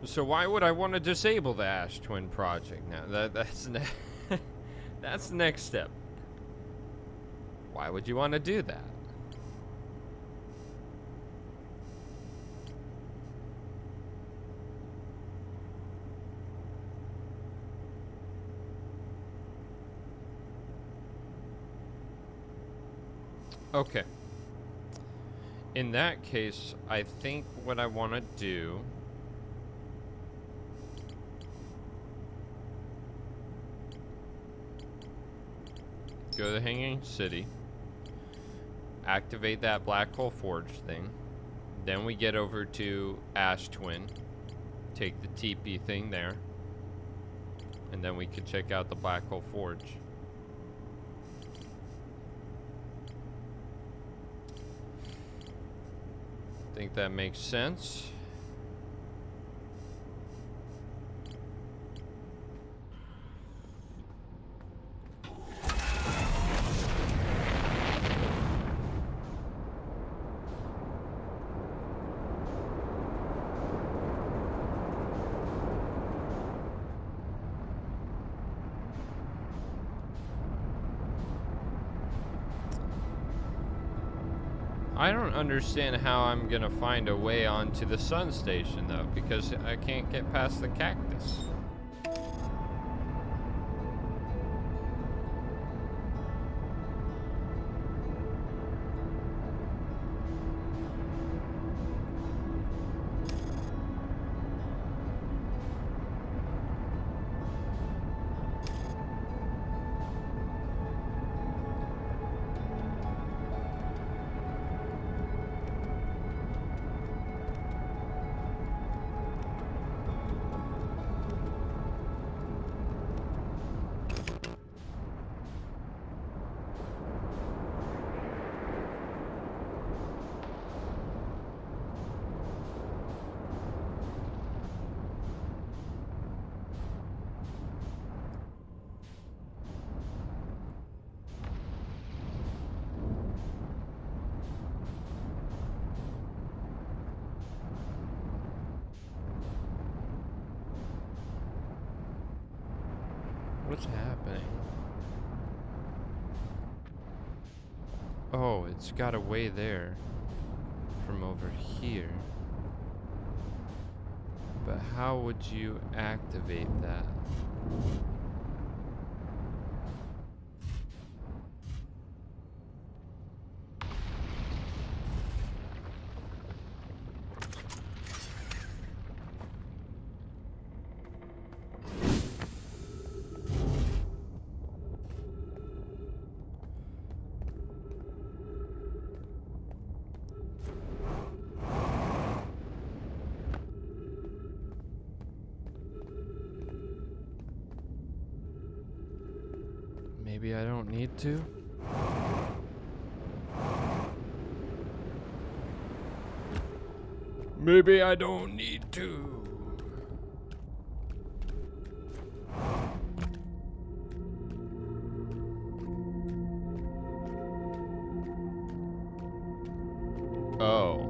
So why would I want to disable the Ash Twin project now? That's that's the next step. Why would you want to do that? Okay. In that case, I think what I want to do... Go to the Hanging City. Activate that Black Hole Forge thing. Then we get over to Ash Twin. Take the TP thing there. And then we could check out the Black Hole Forge. Think that makes sense. I don't understand how I'm gonna find a way onto the Sun Station though, because I can't get past the cactus. What's happening? Oh, it's got a way there from over here. But how would you activate that? Maybe I don't need to? Maybe I don't need to. Oh.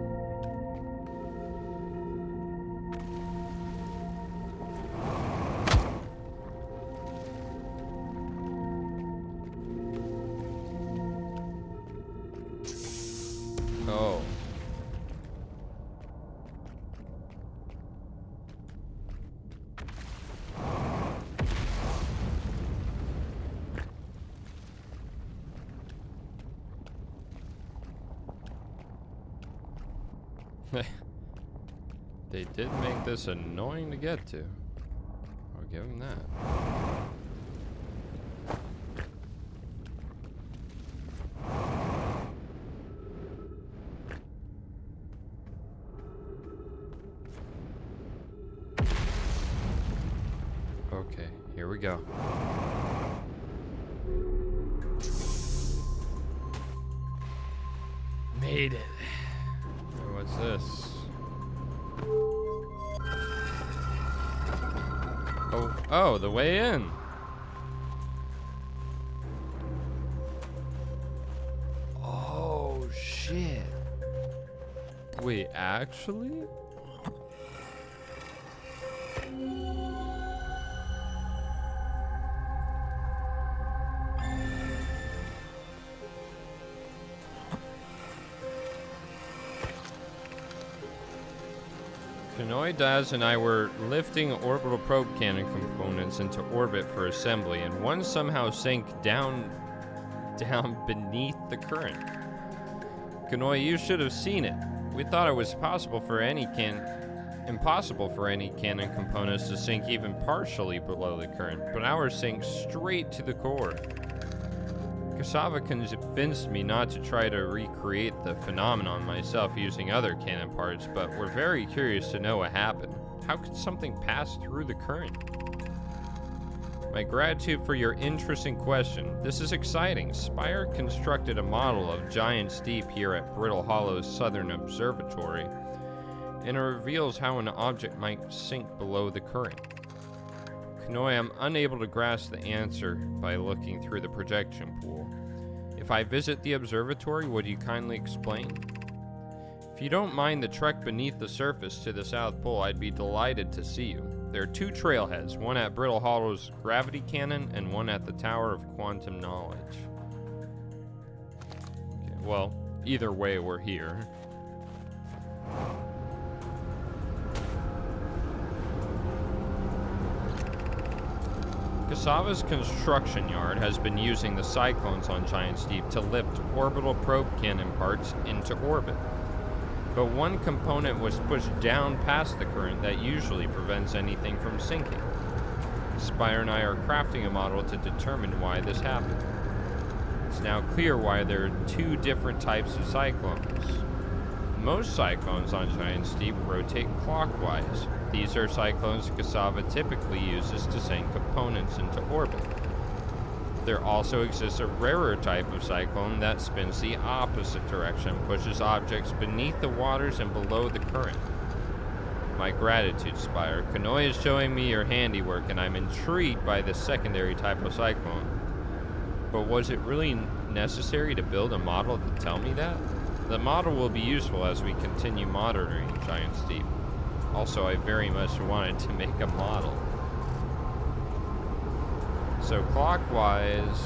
Oh. They did make this annoying to get to. I'll give them that. Okay, here we go. Made it. What's this? Oh, the way in. Oh, shit. Wait, actually? Daz and I were lifting orbital probe cannon components into orbit for assembly, and one somehow sank down beneath the current. Kanoi, you should have seen it. We thought it was impossible for any cannon components to sink even partially below the current, but ours sank straight to the core. Cassava convinced me not to try to recreate the phenomenon myself using other cannon parts, but we're very curious to know what happened. How could something pass through the current? My gratitude for your interesting question. This is exciting. Spire constructed a model of Giant's Deep here at Brittle Hollow's Southern Observatory, and it reveals how an object might sink below the current. Kanoi, I'm unable to grasp the answer by looking through the projection pool. If I visit the observatory, would you kindly explain? If you don't mind the trek beneath the surface to the South Pole, I'd be delighted to see you. There are two trailheads, one at Brittle Hollow's gravity cannon and one at the Tower of Quantum Knowledge. Okay, well, either way, we're here. Cassava's construction yard has been using the cyclones on Giant's Deep to lift orbital probe cannon parts into orbit. But one component was pushed down past the current that usually prevents anything from sinking. Spire and I are crafting a model to determine why this happened. It's now clear why there are two different types of cyclones. Most cyclones on Giant's Deep rotate clockwise. These are cyclones Cassava typically uses to send components into orbit. There also exists a rarer type of cyclone that spins the opposite direction, pushes objects beneath the waters and below the current. My gratitude, Spire. Kanoi is showing me your handiwork, and I'm intrigued by this secondary type of cyclone. But was it really necessary to build a model to tell me that? The model will be useful as we continue monitoring Giant's Deep. Also, I very much wanted to make a model. So clockwise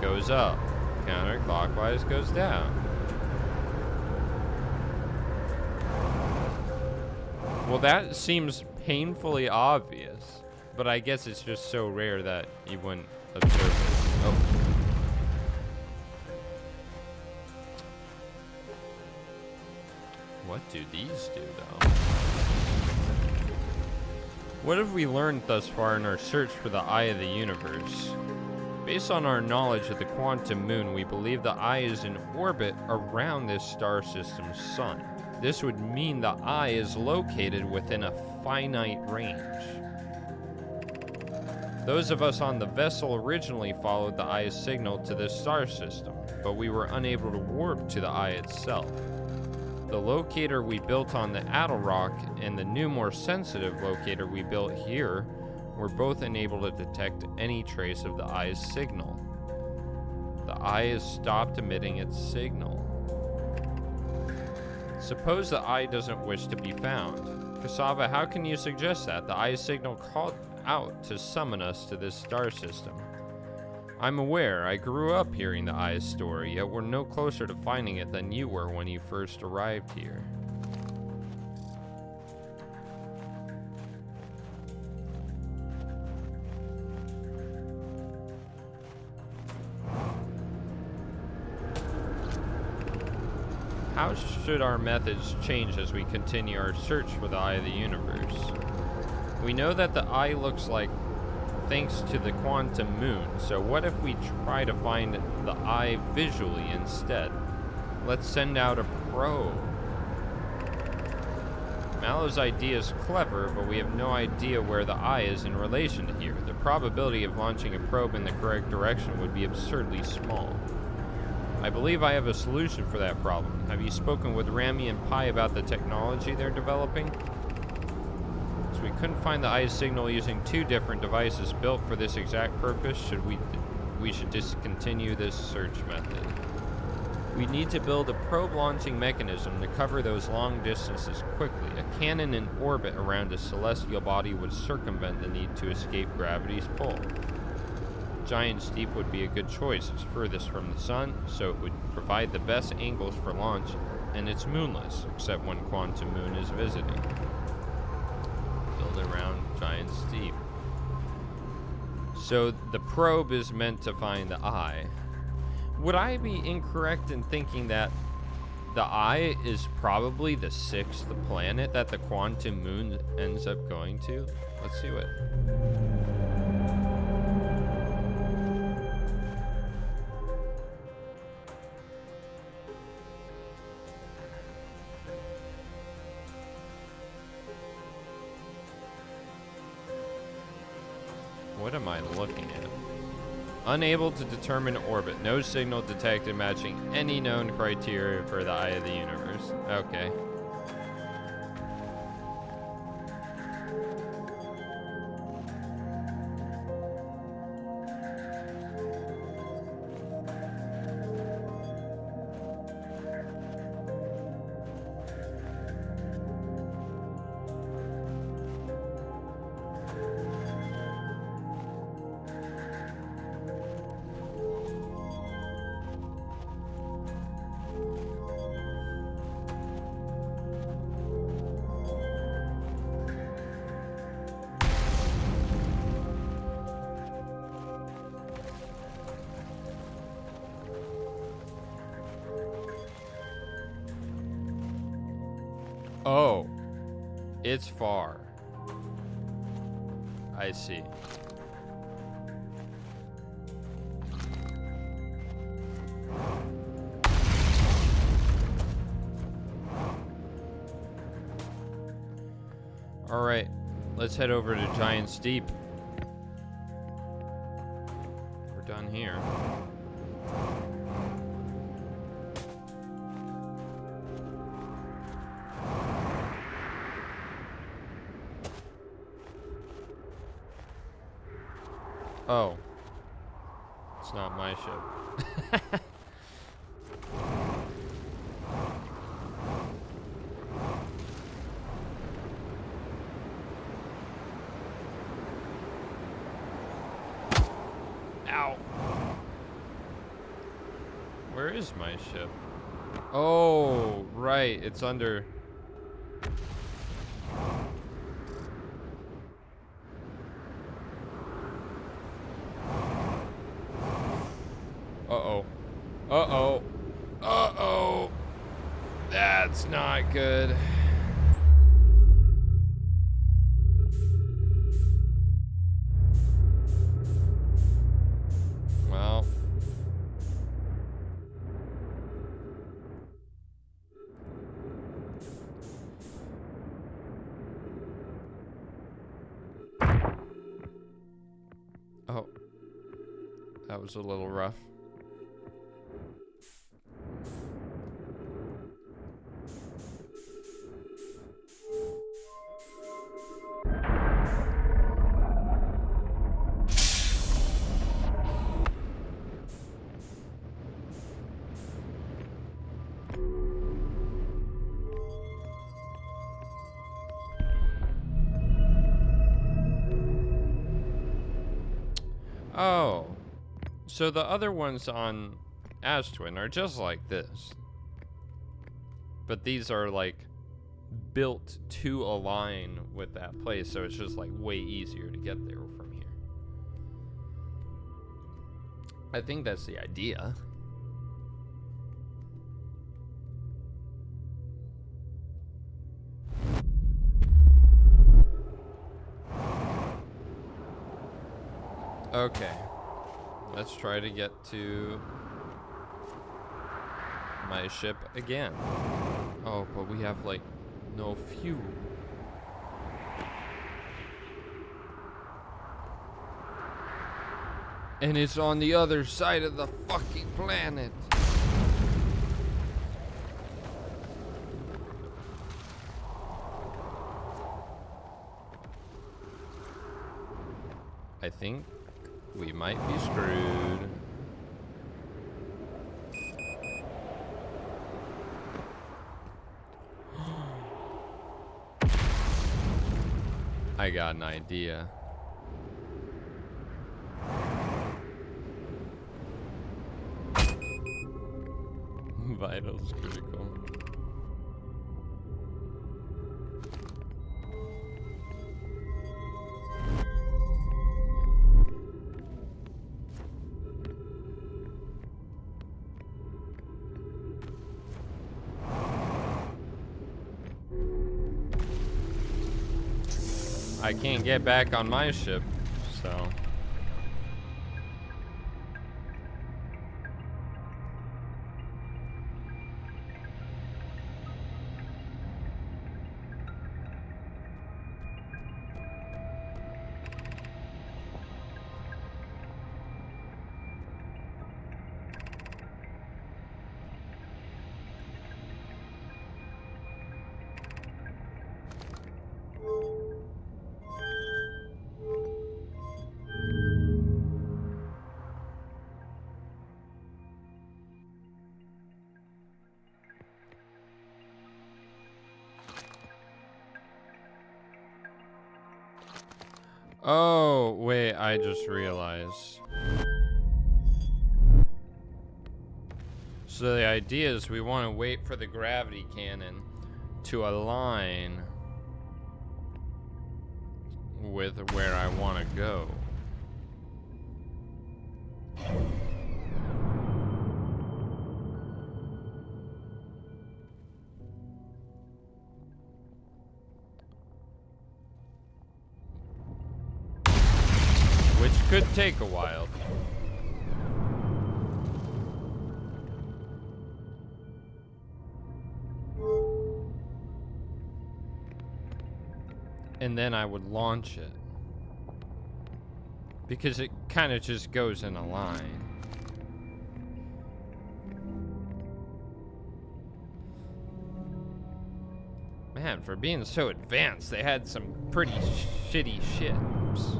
goes up. Counterclockwise goes down. Well, that seems painfully obvious, but I guess it's just so rare that you wouldn't observe it. Oh. What do these do, though? What have we learned thus far in our search for the eye of the universe? Based on our knowledge of the quantum moon, we believe the eye is in orbit around this star system's sun. This would mean the eye is located within a finite range. Those of us on the vessel originally followed the eye's signal to this star system, but we were unable to warp to the eye itself. The locator we built on the Attlerock and the new, more sensitive locator we built here were both unable to detect any trace of the eye's signal. The eye has stopped emitting its signal. Suppose the eye doesn't wish to be found. Cassava, how can you suggest that? The eye's signal called out to summon us to this star system. I'm aware, I grew up hearing the eye's story, yet we're no closer to finding it than you were when you first arrived here. How should our methods change as we continue our search for the eye of the universe? We know that the eye looks like thanks to the quantum moon, so what if we try to find the eye visually instead? Let's send out a probe. Mallow's idea is clever, but we have no idea where the eye is in relation to here. The probability of launching a probe in the correct direction would be absurdly small. I believe I have a solution for that problem. Have you spoken with Rami and Pi about the technology they're developing? So we couldn't find the eye's signal using two different devices built for this exact purpose. We should discontinue this search method. We need to build a probe launching mechanism to cover those long distances quickly. A cannon in orbit around a celestial body would circumvent the need to escape gravity's pull. Giant's Deep would be a good choice. It's furthest from the sun, so it would provide the best angles for launch, and it's moonless, except when Quantum Moon is visiting. Build around Giant's Deep. So the probe is meant to find the eye. Would I be incorrect in thinking that the eye is probably the 6th planet that the Quantum Moon ends up going to? Let's see what... What am I looking at? Unable to determine orbit. No signal detected matching any known criteria for the eye of the universe. Okay. Oh, it's far. I see. All right, let's head over to Giant's Deep. We're done here. Oh. It's not my ship. Ow. Where is my ship? Oh, right. It's under... Uh-oh. Uh-oh. Uh-oh. That's not good. Well. Oh. That was a little rough. Oh. So the other ones on Ashtwin are just like this. But these are like built to align with that place, so it's just like way easier to get there from here. I think that's the idea. Okay. Let's try to get to my ship again. Oh, but we have like no fuel. And it's on the other side of the fucking planet. I think we might be screwed. I got an idea. Vitals critical. I can't get back on my ship, so. Oh, wait, I just realized. So the idea is we want to wait for the gravity cannon to align with where I want to go. Which could take a while. And then I would launch it. Because it kind of just goes in a line. Man, for being so advanced, they had some pretty shitty ships.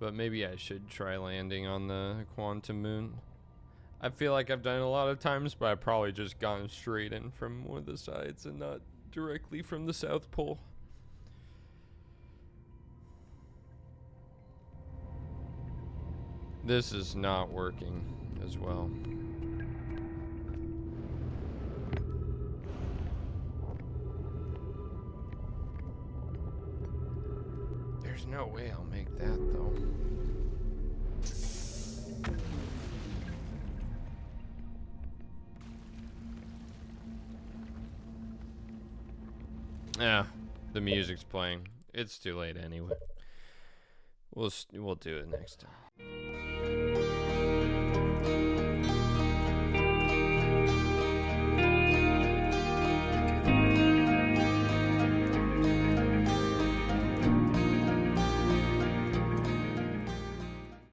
But maybe I should try landing on the quantum moon. I feel like I've done it a lot of times, but I've probably just gone straight in from one of the sides and not directly from the South Pole. This is not working as well. There's no way I'll make that though. Yeah, the music's playing. It's too late anyway. We'll do it next time.